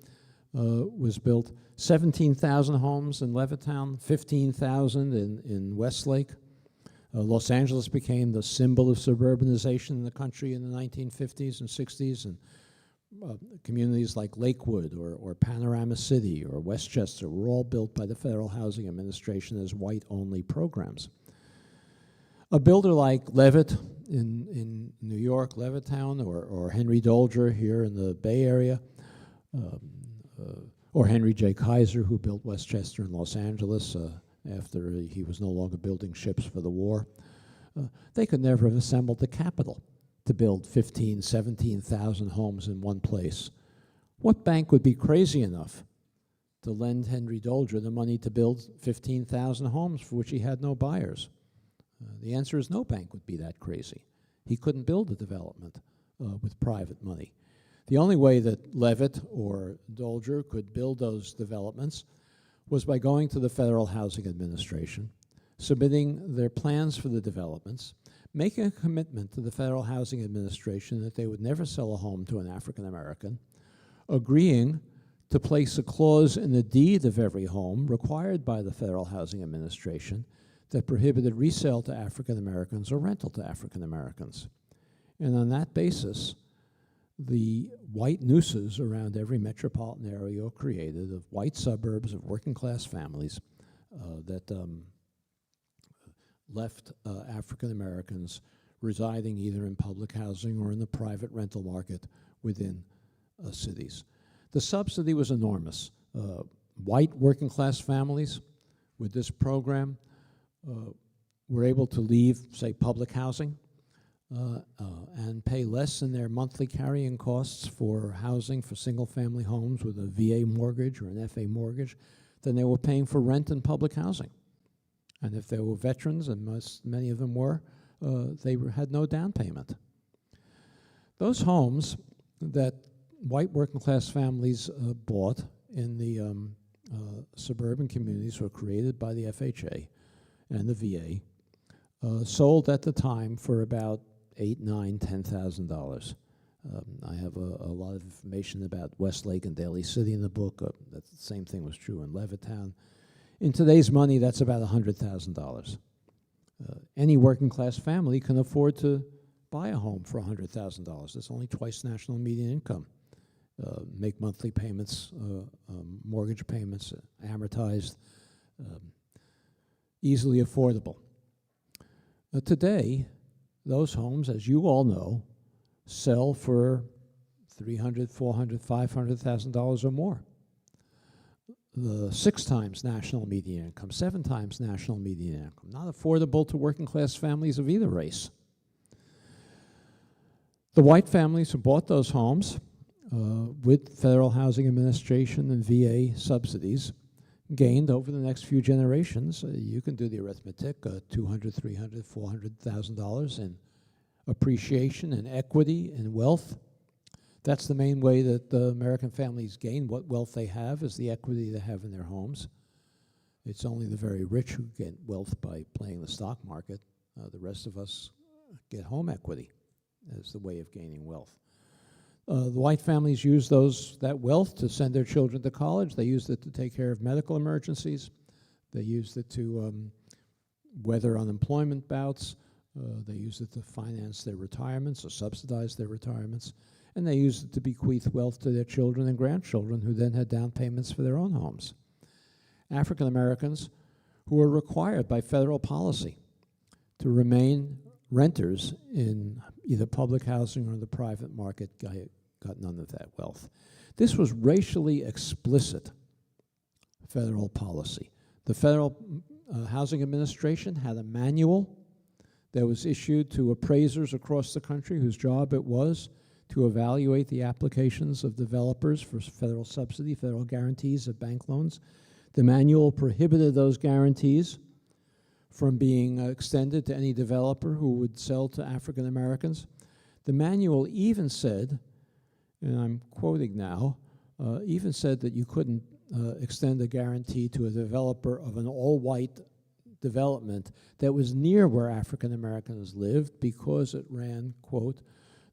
S3: was built. 17,000 homes in Levittown, 15,000 in Westlake. Los Angeles became the symbol of suburbanization in the country in the 1950s and 60s, and communities like Lakewood or Panorama City or Westchester were all built by the Federal Housing Administration as white-only programs. A builder like Levitt in New York, Levittown, or Henry Dolger here in the Bay Area, or Henry J. Kaiser, who built Westchester in Los Angeles after he was no longer building ships for the war, they could never have assembled the capital to build 15, 17,000 homes in one place. What bank would be crazy enough to lend Henry Dolger the money to build 15,000 homes for which he had no buyers? The answer is no bank would be that crazy. He couldn't build a development with private money. The only way that Levitt or Dolger could build those developments was by going to the Federal Housing Administration, submitting their plans for the developments, making a commitment to the Federal Housing Administration that they would never sell a home to an African American, agreeing to place a clause in the deed of every home required by the Federal Housing Administration that prohibited resale to African Americans or rental to African Americans. And on that basis, the white nooses around every metropolitan area were created of white suburbs of working class families that left African Americans residing either in public housing or in the private rental market within cities. The subsidy was enormous. White working class families with this program were able to leave, say, public housing and pay less in their monthly carrying costs for housing for single-family homes with a VA mortgage or an FA mortgage than they were paying for rent in public housing. And if they were veterans, and many of them were, they had no down payment. Those homes that white working-class families bought in the suburban communities were created by the FHA and the VA, sold at the time for about $8,000, $9,000, $10,000. I have a lot of information about Westlake and Daly City in the book. That the same thing was true in Levittown. In today's money, that's about $100,000. Any working class family can afford to buy a home for $100,000. That's only twice national median income. Make monthly payments, mortgage payments, amortized, easily affordable. Today, those homes, as you all know, sell for $300,000, $400,000, $500,000 or more. The 6 times national median income, 7 times national median income, not affordable to working class families of either race. The white families who bought those homes with Federal Housing Administration and VA subsidies gained over the next few generations. You can do the arithmetic, $200,000, $300,000, $400,000 in appreciation and equity and wealth. That's the main way that the American families gain what wealth they have, is the equity they have in their homes. It's only the very rich who get wealth by playing the stock market. The rest of us get home equity as the way of gaining wealth. The white families use that wealth to send their children to college. They used it to take care of medical emergencies. They used it to weather unemployment bouts. They used it to finance their retirements or subsidize their retirements. And they used it to bequeath wealth to their children and grandchildren, who then had down payments for their own homes. African Americans who were required by federal policy to remain renters in either public housing or the private market got none of that wealth. This was racially explicit federal policy. The Federal Housing Administration had a manual that was issued to appraisers across the country whose job it was to evaluate the applications of developers for federal subsidy, federal guarantees of bank loans. The manual prohibited those guarantees from being extended to any developer who would sell to African Americans. The manual even said, and I'm quoting now, even said that you couldn't extend a guarantee to a developer of an all-white development that was near where African Americans lived because it ran, quote,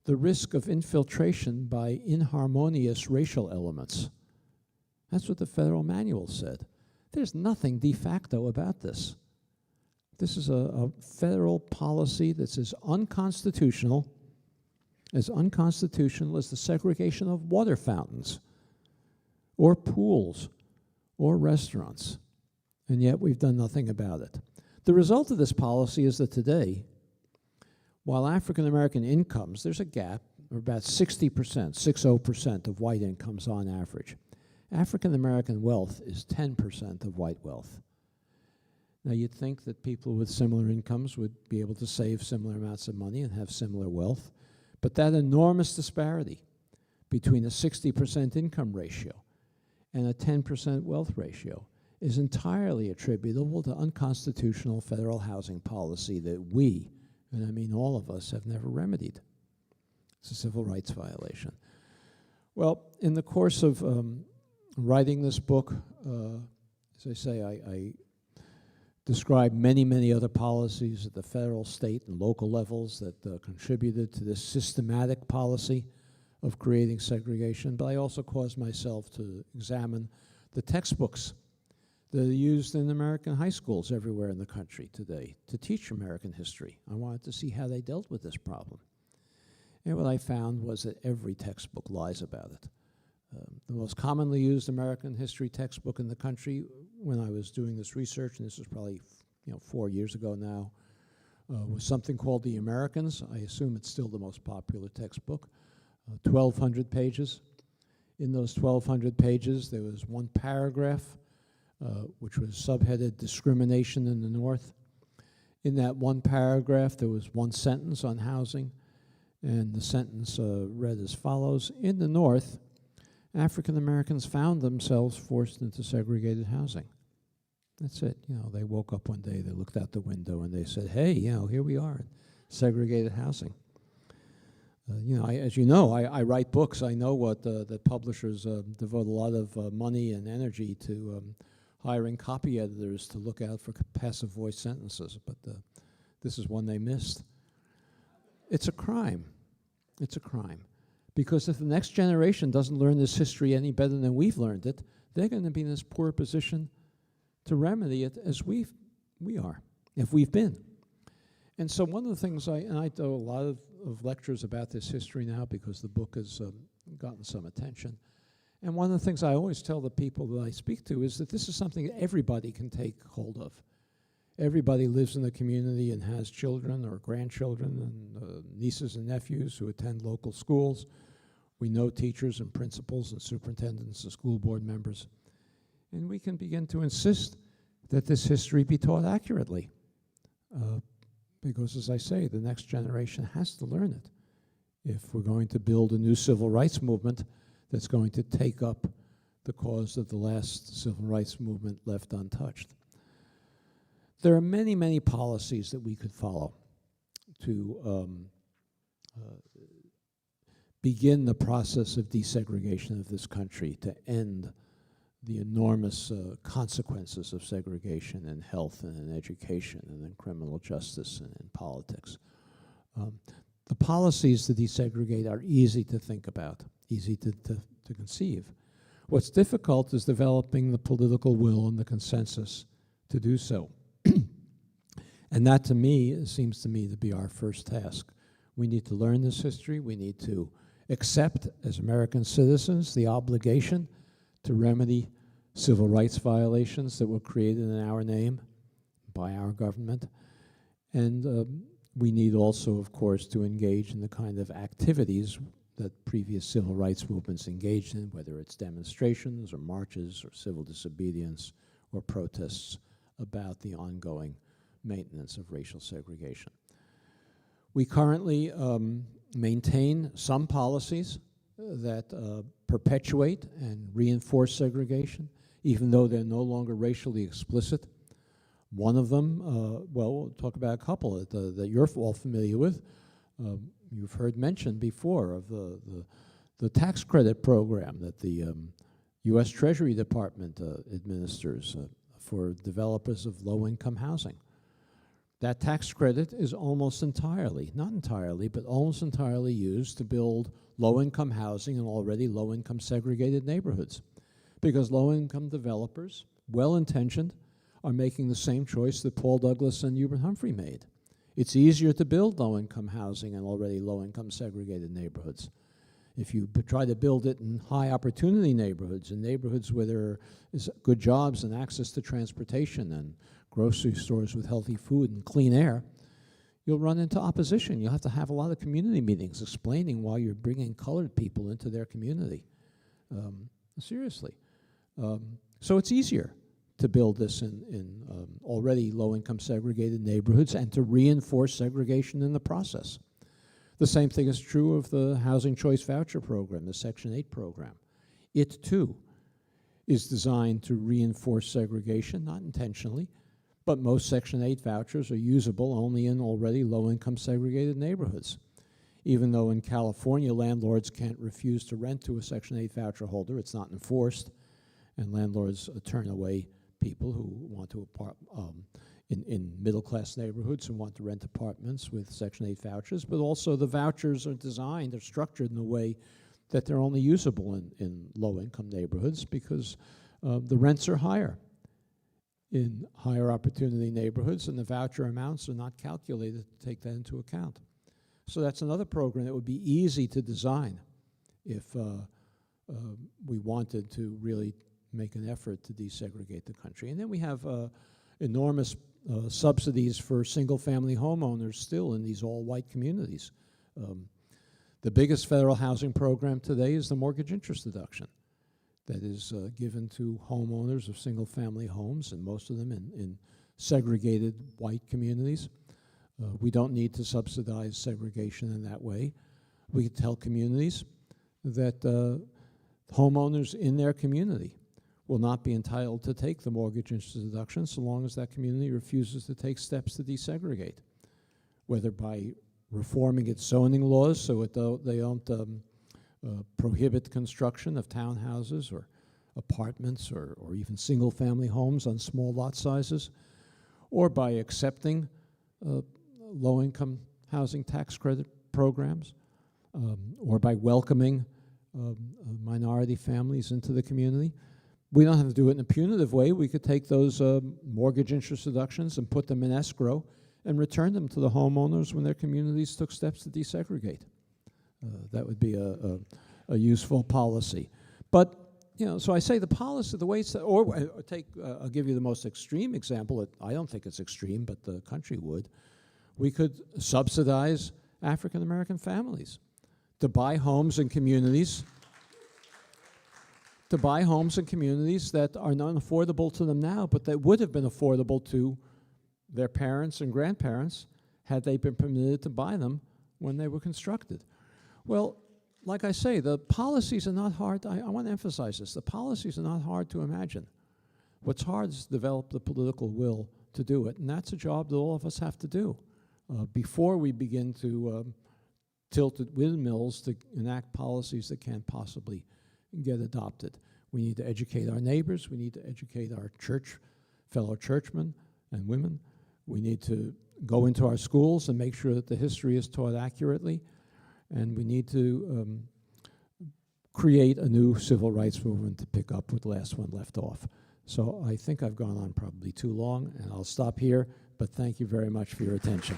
S3: the risk of infiltration by inharmonious racial elements. That's what the federal manual said. There's nothing de facto about this. This is a federal policy that's as unconstitutional as the segregation of water fountains or pools or restaurants, and yet we've done nothing about it. The result of this policy is that today, while African American incomes, there's a gap of about 60%, 60% of white incomes on average. African American wealth is 10% of white wealth. Now you'd think that people with similar incomes would be able to save similar amounts of money and have similar wealth, but that enormous disparity between a 60% income ratio and a 10% wealth ratio is entirely attributable to unconstitutional federal housing policy that we, and I mean all of us, have never remedied. It's a civil rights violation. Well, in the course of writing this book, as I say, I described many, many other policies at the federal, state, and local levels that contributed to this systematic policy of creating segregation, but I also caused myself to examine the textbooks that are used in American high schools everywhere in the country today to teach American history. I wanted to see how they dealt with this problem. And what I found was that every textbook lies about it. The most commonly used American history textbook in the country when I was doing this research, and this was probably 4 years ago now, was something called The Americans. I assume it's still the most popular textbook. 1,200 pages. In those 1,200 pages, there was one paragraph which was subheaded Discrimination in the North. In that one paragraph, there was one sentence on housing, and the sentence read as follows: in the North, African Americans found themselves forced into segregated housing. That's it. They woke up one day, they looked out the window, and they said, hey, here we are in segregated housing. As you know, I write books. I know what that publishers devote a lot of money and energy to hiring copy editors to look out for passive voice sentences, but this is one they missed. It's a crime. It's a crime. Because if the next generation doesn't learn this history any better than we've learned it, they're going to be in as poor a position to remedy it as we are, if we've been. And so one of the things I do a lot of lectures about this history now because the book has gotten some attention. And one of the things I always tell the people that I speak to is that this is something that everybody can take hold of. Everybody lives in the community and has children or grandchildren and nieces and nephews who attend local schools. We know teachers and principals and superintendents and school board members. And we can begin to insist that this history be taught accurately. Because, as I say, the next generation has to learn it if we're going to build a new civil rights movement that's going to take up the cause of the last civil rights movement left untouched. There are many, many policies that we could follow to begin the process of desegregation of this country, to end the enormous consequences of segregation in health and in education and in criminal justice and in politics. The policies to desegregate are easy to think about, easy to conceive. What's difficult is developing the political will and the consensus to do so. And that, to me, seems to me to be our first task. We need to learn this history. We need to accept, as American citizens, the obligation to remedy civil rights violations that were created in our name by our government. And we need also, of course, to engage in the kind of activities that previous civil rights movements engaged in, whether it's demonstrations or marches or civil disobedience or protests about the ongoing maintenance of racial segregation. We currently maintain some policies that perpetuate and reinforce segregation, even though they're no longer racially explicit. One of them, well, we'll talk about a couple that you're all familiar with. You've heard mentioned before of the tax credit program that the U.S. Treasury Department administers for developers of low-income housing. That tax credit is almost entirely, not entirely, but almost entirely used to build low-income housing in already low-income segregated neighborhoods, because low-income developers, well-intentioned, are making the same choice that Paul Douglas and Hubert Humphrey made. It's easier to build low-income housing in already low-income segregated neighborhoods. If you try to build it in high-opportunity neighborhoods, in neighborhoods where there is good jobs and access to transportation and grocery stores with healthy food and clean air, you'll run into opposition. You'll have to have a lot of community meetings explaining why you're bringing colored people into their community. Seriously. So it's easier to build this in already low-income segregated neighborhoods and to reinforce segregation in the process. The same thing is true of the Housing Choice Voucher Program, the Section 8 program. It, too, is designed to reinforce segregation, not intentionally, but most Section 8 vouchers are usable only in already low-income segregated neighborhoods. Even though in California, landlords can't refuse to rent to a Section 8 voucher holder, it's not enforced, and landlords turn away people who want to in middle-class neighborhoods who want to rent apartments with Section 8 vouchers, but also the vouchers are designed, they're structured in a way that they're only usable in low-income neighborhoods because the rents are higher in higher opportunity neighborhoods, and the voucher amounts are not calculated to take that into account. So that's another program that would be easy to design if we wanted to really make an effort to desegregate the country. And then we have enormous subsidies for single-family homeowners still in these all-white communities. The biggest federal housing program today is the mortgage interest deduction that is given to homeowners of single-family homes, and most of them in segregated white communities. We don't need to subsidize segregation in that way. We can tell communities that homeowners in their community will not be entitled to take the mortgage interest deduction so long as that community refuses to take steps to desegregate, whether by reforming its zoning laws so they don't prohibit construction of townhouses or apartments or even single-family homes on small lot sizes, or by accepting low-income housing tax credit programs, or by welcoming minority families into the community. We don't have to do it in a punitive way. We could take those mortgage interest deductions and put them in escrow and return them to the homeowners when their communities took steps to desegregate. That would be a useful policy. But, you know, so I say the policy, the way it's, or take, I'll give you the most extreme example. I don't think it's extreme, but the country would. We could subsidize African-American families to buy homes in communities that are not affordable to them now, but that would have been affordable to their parents and grandparents had they been permitted to buy them when they were constructed. Well, like I say, the policies are not hard. I want to emphasize this. The policies are not hard to imagine. What's hard is to develop the political will to do it, and that's a job that all of us have to do before we begin to tilt at windmills to enact policies that can't possibly get adopted. We need to educate our neighbors. We need to educate our fellow churchmen and women. We need to go into our schools and make sure that the history is taught accurately. And we need to create a new civil rights movement to pick up where the last one left off. So I think I've gone on probably too long, and I'll stop here, but thank you very much for your attention.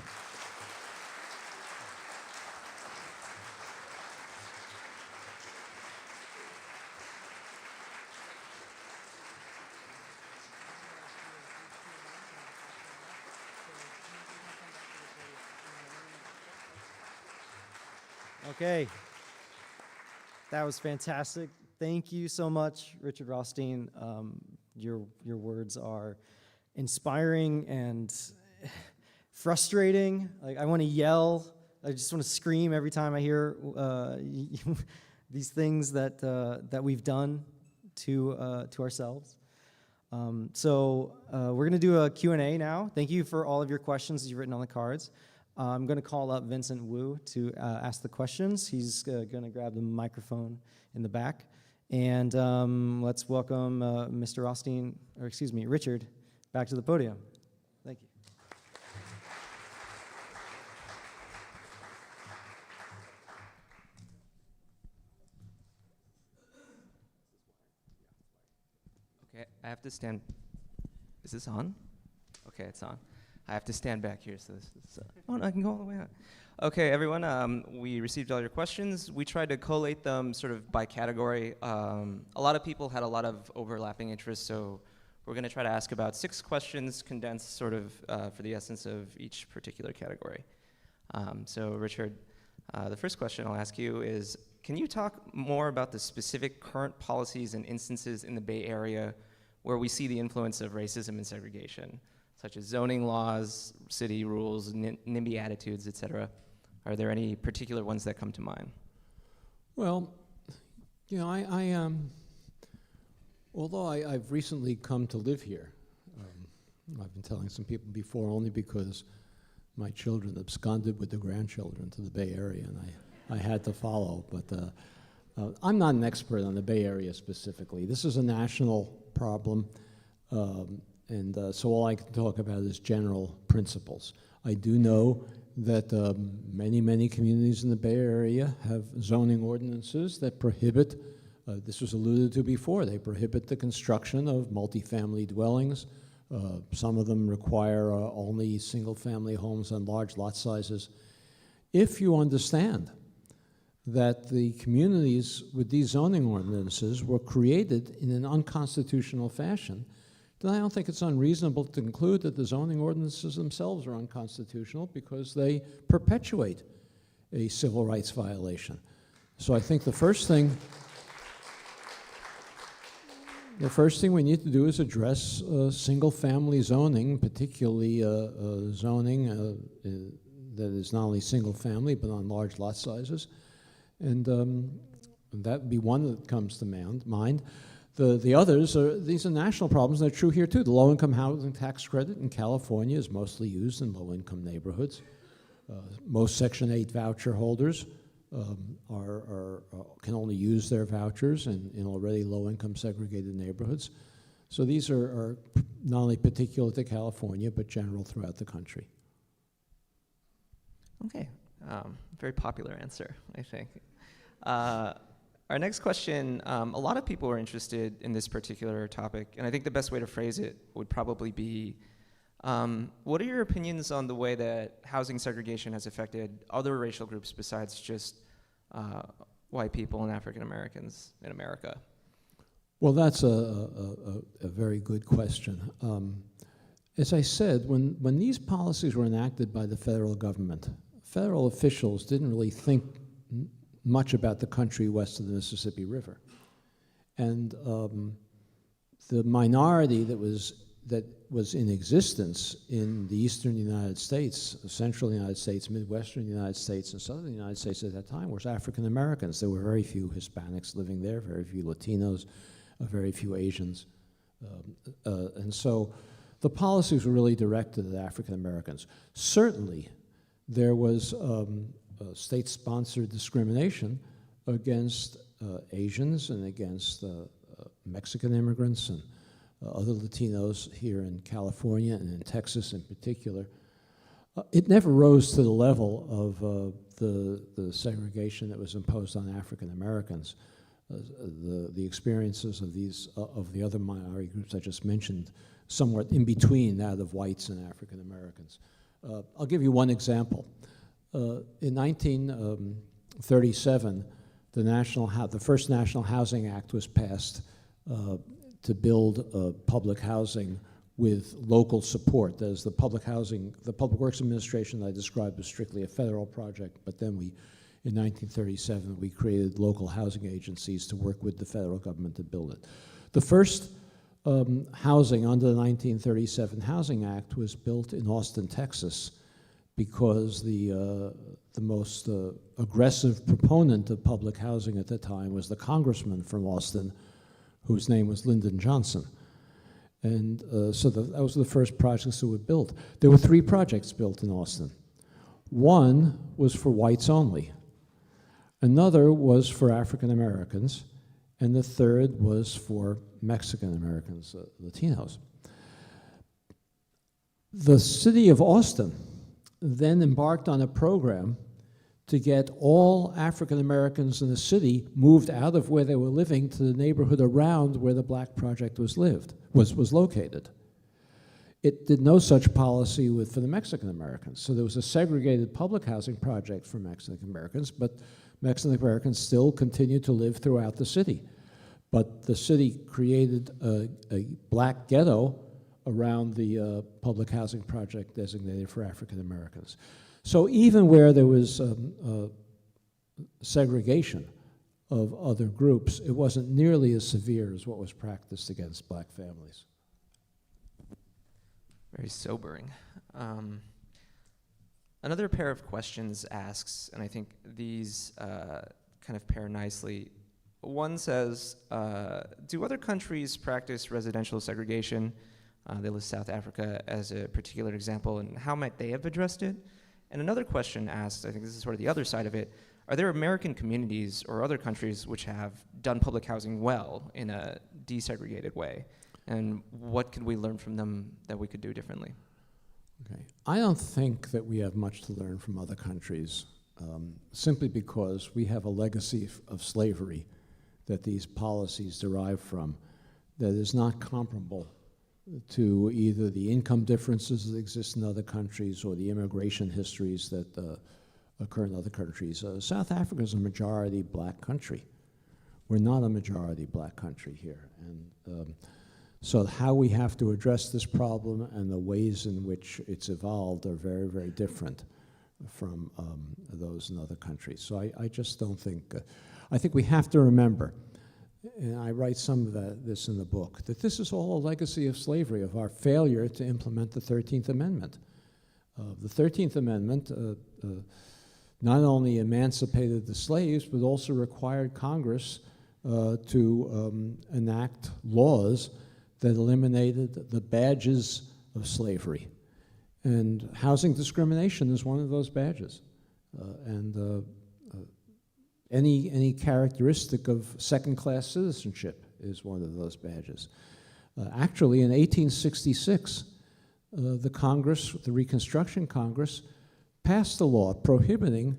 S1: Okay. That was fantastic. Thank you so much, Richard Rothstein. Your words are inspiring and frustrating. Like, I want to yell. I just want to scream every time I hear these things that we've done to ourselves. So we're going to do a Q&A now. Thank you for all of your questions that you've written on the cards. I'm going to call up Vincent Wu to ask the questions. He's going to grab the microphone in the back. And let's welcome Mr. Rothstein, or excuse me, Richard, back to the podium. Thank you.
S4: Okay, I have to stand. Is this on? Okay, it's on. I have to stand back here, so this is. Oh, no, I can go all the way out. Okay, everyone, we received all your questions. We tried to collate them sort of by category. A lot of people had a lot of overlapping interests, so we're going to try to ask about 6 questions condensed sort of for the essence of each particular category. So, Richard, the first question I'll ask you is, can you talk more about the specific current policies and instances in the Bay Area where we see the influence of racism and segregation, such as zoning laws, city rules, NIMBY attitudes, et cetera? Are there any particular ones that come to mind?
S3: Well, you know, although I've recently come to live here, I've been telling some people before only because my children absconded with the grandchildren to the Bay Area, and I had to follow. But I'm not an expert on the Bay Area specifically. This is a national problem, so all I can talk about is general principles. I do know that many communities in the Bay Area have zoning ordinances that prohibit, this was alluded to before, they prohibit the construction of multifamily dwellings. Some of them require only single-family homes on large lot sizes. If you understand that the communities with these zoning ordinances were created in an unconstitutional fashion, then I don't think it's unreasonable to conclude that the zoning ordinances themselves are unconstitutional because they perpetuate a civil rights violation. So I think the first thing we need to do is address single-family zoning, particularly zoning that is not only single-family but on large lot sizes. And that would be one that comes to mind. The others these are national problems. They're true here too. The low-income housing tax credit in California is mostly used in low-income neighborhoods. Most Section 8 voucher holders can only use their vouchers in already low-income segregated neighborhoods. So these are not only particular to California but general throughout the country.
S4: Okay, very popular answer, I think. Our next question, a lot of people are interested in this particular topic, and I think the best way to phrase it would probably be, what are your opinions on the way that housing segregation has affected other racial groups besides just white people and African Americans in America?
S3: Well, that's a very good question. As I said, when these policies were enacted by the federal government, federal officials didn't really think much about the country west of the Mississippi River. And the minority that was in existence in the eastern United States, central United States, midwestern United States, and southern United States at that time was African Americans. There were very few Hispanics living there, very few Latinos, very few Asians. And so the policies were really directed at African Americans. Certainly, there was state-sponsored discrimination against Asians and against Mexican immigrants and other Latinos here in California and in Texas in particular. It never rose to the level of the segregation that was imposed on African Americans. The experiences of the other minority groups I just mentioned, somewhat in between that of whites and African Americans. I'll give you one example. In 1937, the first National Housing Act was passed to build public housing with local support. That is, the Public Works Administration that I described was strictly a federal project, but then we in 1937, we created local housing agencies to work with the federal government to build it. The first housing under the 1937 Housing Act was built in Austin, Texas, because the most aggressive proponent of public housing at the time was the congressman from Austin, whose name was Lyndon Johnson. And so that was the first projects that were built. There were 3 projects built in Austin. One was for whites only. Another was for African Americans. And the third was for Mexican Americans, Latinos. The city of Austin then embarked on a program to get all African Americans in the city moved out of where they were living to the neighborhood around where the Black Project was located. It did no such policy for the Mexican Americans. So there was a segregated public housing project for Mexican Americans, but Mexican Americans still continued to live throughout the city. But the city created a black ghetto around the public housing project designated for African Americans. So even where there was segregation of other groups, it wasn't nearly as severe as what was practiced against black families.
S4: Very sobering. Another pair of questions asks, and I think these kind of pair nicely. One says, do other countries practice residential segregation? They list South Africa as a particular example, and how might they have addressed it? And another question asks, I think this is sort of the other side of it, are there American communities or other countries which have done public housing well in a desegregated way? And what could we learn from them that we could do differently?
S3: Okay. I don't think that we have much to learn from other countries, simply because we have a legacy of slavery that these policies derive from that is not comparable to either the income differences that exist in other countries or the immigration histories that occur in other countries. South Africa is a majority black country. We're not a majority black country here. And so how we have to address this problem and the ways in which it's evolved are very, very different from those in other countries. So I just don't think, I think we have to remember, and I write some of this in the book, that this is all a legacy of slavery, of our failure to implement the 13th Amendment. The 13th Amendment not only emancipated the slaves, but also required Congress to enact laws that eliminated the badges of slavery. And housing discrimination is one of those badges. Any characteristic of second-class citizenship is one of those badges. Actually, in 1866, the Congress, the Reconstruction Congress, passed a law prohibiting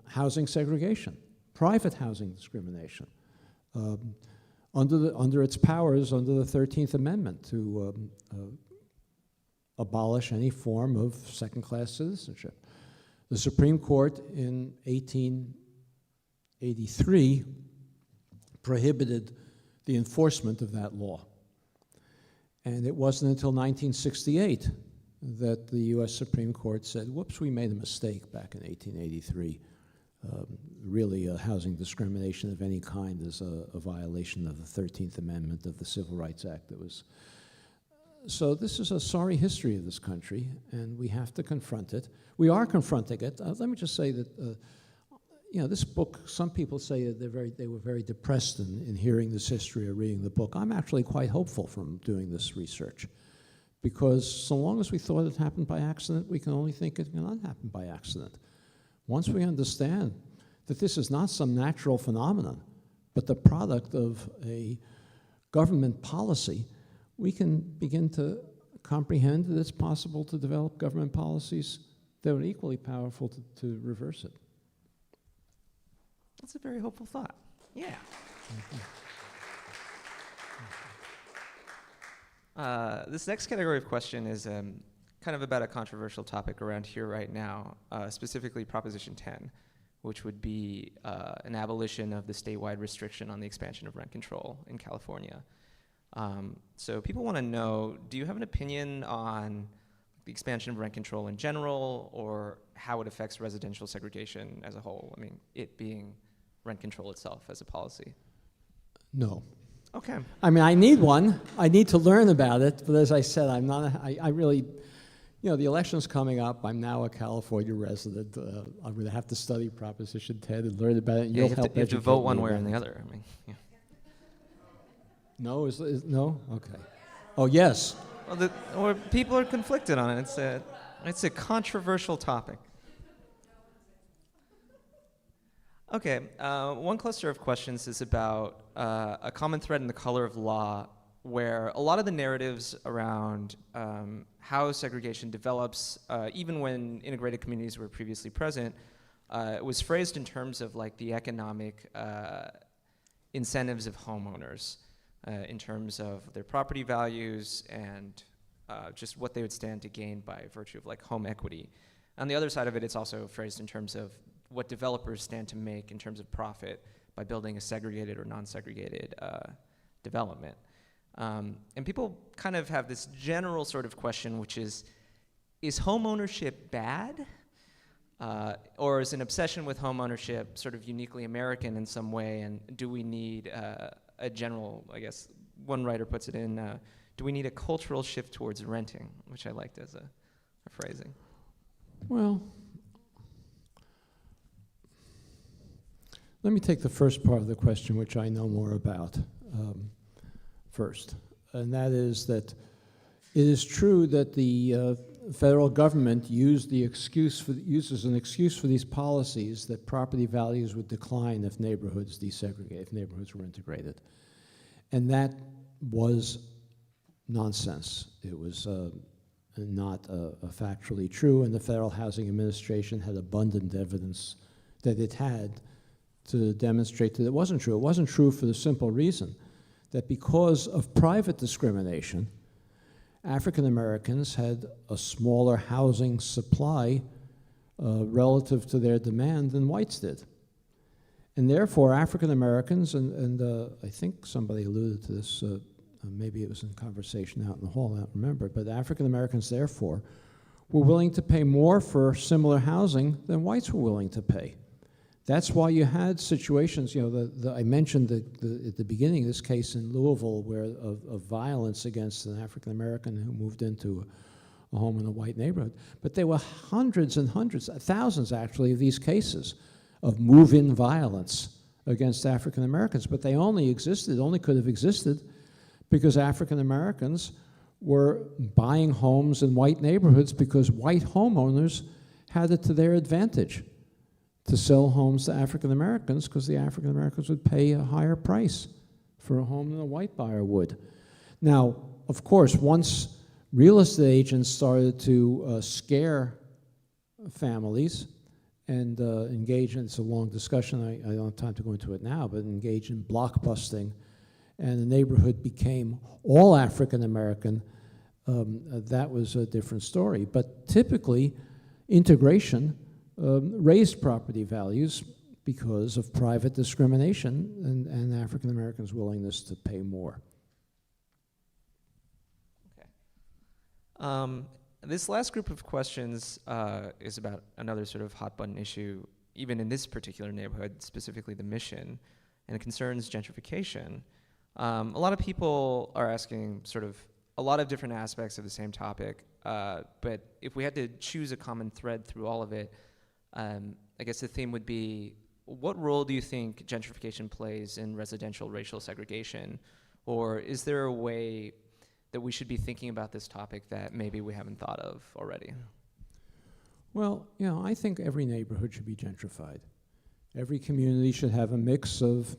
S3: housing segregation, private housing discrimination, under its powers under the 13th Amendment to abolish any form of second-class citizenship. The Supreme Court in 1883 prohibited the enforcement of that law. And it wasn't until 1968 that the US Supreme Court said, whoops, we made a mistake back in 1883. Really, housing discrimination of any kind is a violation of the 13th Amendment of the Civil Rights Act. So this is a sorry history of this country, and we have to confront it. We are confronting it. Let me just say that, this book, some people say that they were very depressed in hearing this history or reading the book. I'm actually quite hopeful from doing this research, because so long as we thought it happened by accident, we can only think it cannot happen by accident. Once we understand that this is not some natural phenomenon, but the product of a government policy, we can begin to comprehend that it's possible to develop government policies that are equally powerful to reverse it.
S4: That's a very hopeful thought. Yeah. This next category of question is kind of about a controversial topic around here right now, specifically Proposition 10, which would be an abolition of the statewide restriction on the expansion of rent control in California. So people want to know, do you have an opinion on the expansion of rent control in general, or how it affects residential segregation as a whole? I mean, it being rent control itself as a policy.
S3: No.
S4: Okay.
S3: I mean, I need one. I need to learn about it. But as I said, I'm not, I really, the election's coming up. I'm now a California resident. I'm going to have to study Proposition 10 and learn about it. And you'll help
S4: you have to
S3: educate
S4: vote
S3: me
S4: one way or
S3: about
S4: the
S3: it.
S4: other. I mean, yeah.
S3: No? No? Okay. Oh, yes.
S4: Well, or people are conflicted on it. It's a controversial topic. Okay, one cluster of questions is about a common thread in the color of law, where a lot of the narratives around how segregation develops, even when integrated communities were previously present, was phrased in terms of like the economic incentives of homeowners, in terms of their property values and just what they would stand to gain by virtue of like home equity. On the other side of it, it's also phrased in terms of what developers stand to make in terms of profit by building a segregated or non-segregated development. And people kind of have this general sort of question, which is home ownership bad? Or is an obsession with home ownership sort of uniquely American in some way? And do we need a general, I guess, one writer puts it in, do we need a cultural shift towards renting, which I liked as a phrasing.
S3: Well, let me take the first part of the question, which I know more about first. And that is that it is true that the federal government uses an excuse for these policies that property values would decline if neighborhoods desegregate, if neighborhoods were integrated. And that was nonsense. It was not factually true, and the Federal Housing Administration had abundant evidence that it had to demonstrate that it wasn't true. It wasn't true for the simple reason that because of private discrimination, African Americans had a smaller housing supply relative to their demand than whites did. And therefore, African Americans, and I think somebody alluded to this, maybe it was in conversation out in the hall, I don't remember, but African Americans, therefore, were willing to pay more for similar housing than whites were willing to pay. That's why you had situations, I mentioned at the beginning of this case in Louisville where of violence against an African American who moved into a home in a white neighborhood. But there were hundreds and hundreds, thousands actually, of these cases of move-in violence against African Americans. But they only could have existed because African Americans were buying homes in white neighborhoods because white homeowners had it to their advantage to sell homes to African Americans because the African Americans would pay a higher price for a home than a white buyer would. Now, of course, once real estate agents started to scare families and engage in, it's a long discussion, I don't have time to go into it now, but engage in blockbusting, and the neighborhood became all African American, that was a different story. But typically, integration raised property values because of private discrimination and African Americans' willingness to pay more.
S4: Okay. This last group of questions is about another sort of hot button issue, even in this particular neighborhood, specifically the Mission, and it concerns gentrification. A lot of people are asking sort of a lot of different aspects of the same topic, but if we had to choose a common thread through all of it, I guess the theme would be, what role do you think gentrification plays in residential racial segregation? Or is there a way that we should be thinking about this topic that maybe we haven't thought of already?
S3: Well, I think every neighborhood should be gentrified. Every community should have a mix of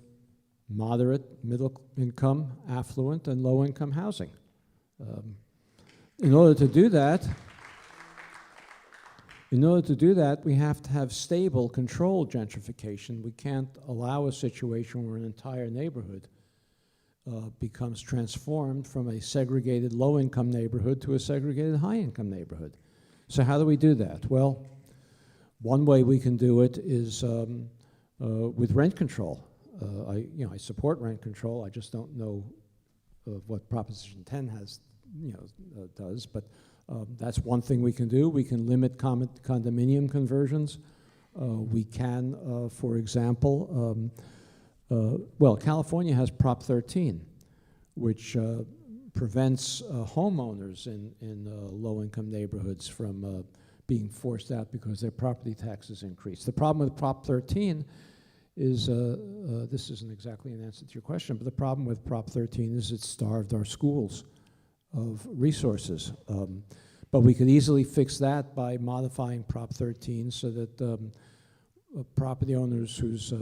S3: moderate, middle income, affluent, and low income housing. In order to do that, we have to have stable, controlled gentrification. We can't allow a situation where an entire neighborhood becomes transformed from a segregated low-income neighborhood to a segregated high-income neighborhood. So how do we do that? Well, one way we can do it is with rent control. I support rent control. I just don't know what Proposition 10 does, but That's one thing we can do. We can limit condominium conversions. We can, for example, well, California has Prop 13, which prevents homeowners in low-income neighborhoods from being forced out because their property taxes increase. The problem with Prop 13 is, this isn't exactly an answer to your question, but the problem with Prop 13 is it starved our schools of resources. But we could easily fix that by modifying Prop 13 so that property owners whose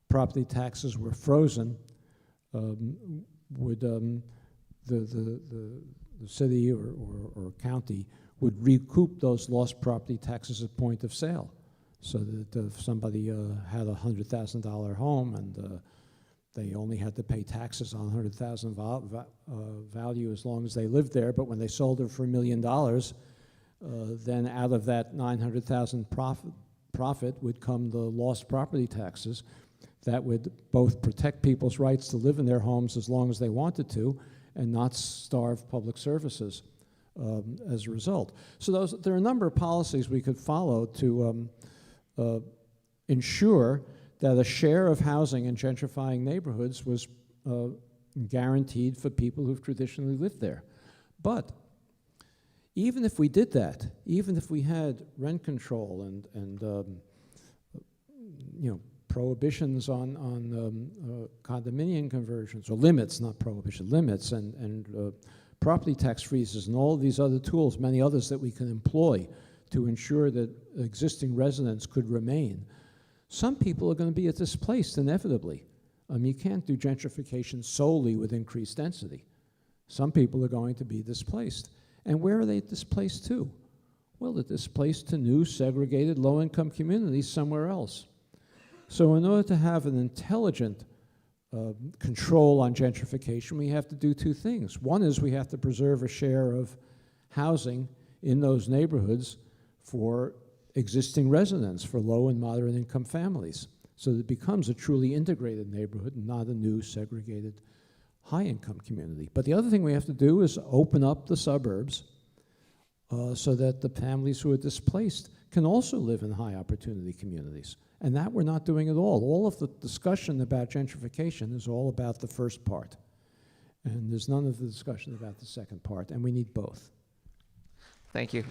S3: property taxes were frozen would, the city or county would recoup those lost property taxes at point of sale. So that if somebody had a $100,000 home and they only had to pay taxes on $100,000 value as long as they lived there, but when they sold it for $1 million, then out of that $900,000 profit would come the lost property taxes that would both protect people's rights to live in their homes as long as they wanted to and not starve public services as a result. So there are a number of policies we could follow to ensure that a share of housing in gentrifying neighborhoods was guaranteed for people who've traditionally lived there. But even if we did that, even if we had rent control and you know, prohibitions on condominium conversions, or limits, not prohibition, limits, and property tax freezes and all of these other tools, many others that we can employ to ensure that existing residents could remain, some people are going to be displaced inevitably. You can't do gentrification solely with increased density. Some people are going to be displaced. And where are they displaced to? Well, they're displaced to new, segregated, low-income communities somewhere else. So in order to have an intelligent control on gentrification, we have to do two things. One is we have to preserve a share of housing in those neighborhoods for existing residents, for low and moderate income families, so that it becomes a truly integrated neighborhood and not a new segregated high income community. But the other thing we have to do is open up the suburbs so that the families who are displaced can also live in high opportunity communities. And that we're not doing at all. All of the discussion about gentrification is all about the first part. And there's none of the discussion about the second part, and we need both.
S4: Thank you.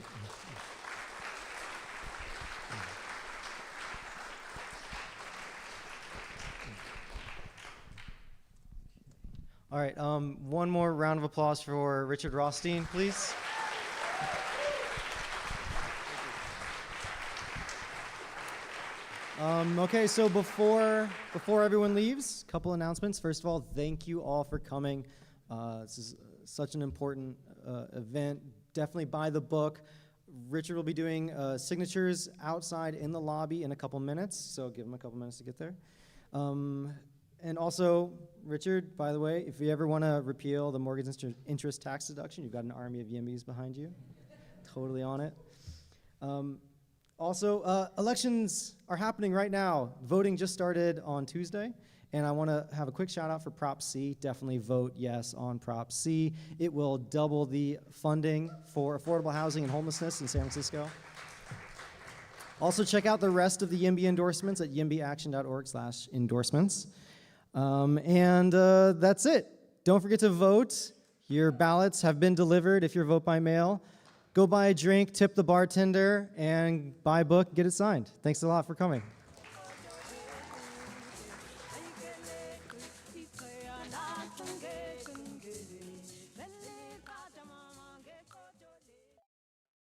S1: All right, one more round of applause for Richard Rothstein, please. Okay, so before everyone leaves, a couple announcements. First of all, thank you all for coming. This is such an important event. Definitely buy the book. Richard will be doing signatures outside in the lobby in a couple minutes, so give him a couple minutes to get there. And also, Richard, by the way, if you ever want to repeal the mortgage interest tax deduction, you've got an army of YIMBYs behind you. Totally on it. Also, elections are happening right now. Voting just started on Tuesday, and I want to have a quick shout out for Prop C. Definitely vote yes on Prop C. It will double the funding for affordable housing and homelessness in San Francisco. Also, check out the rest of the YIMBY endorsements at yimbyaction.org/endorsements. And that's it. Don't forget to vote. Your ballots have been delivered if you vote by mail. Go buy a drink, tip the bartender, and buy a book, get it signed. Thanks a lot for coming.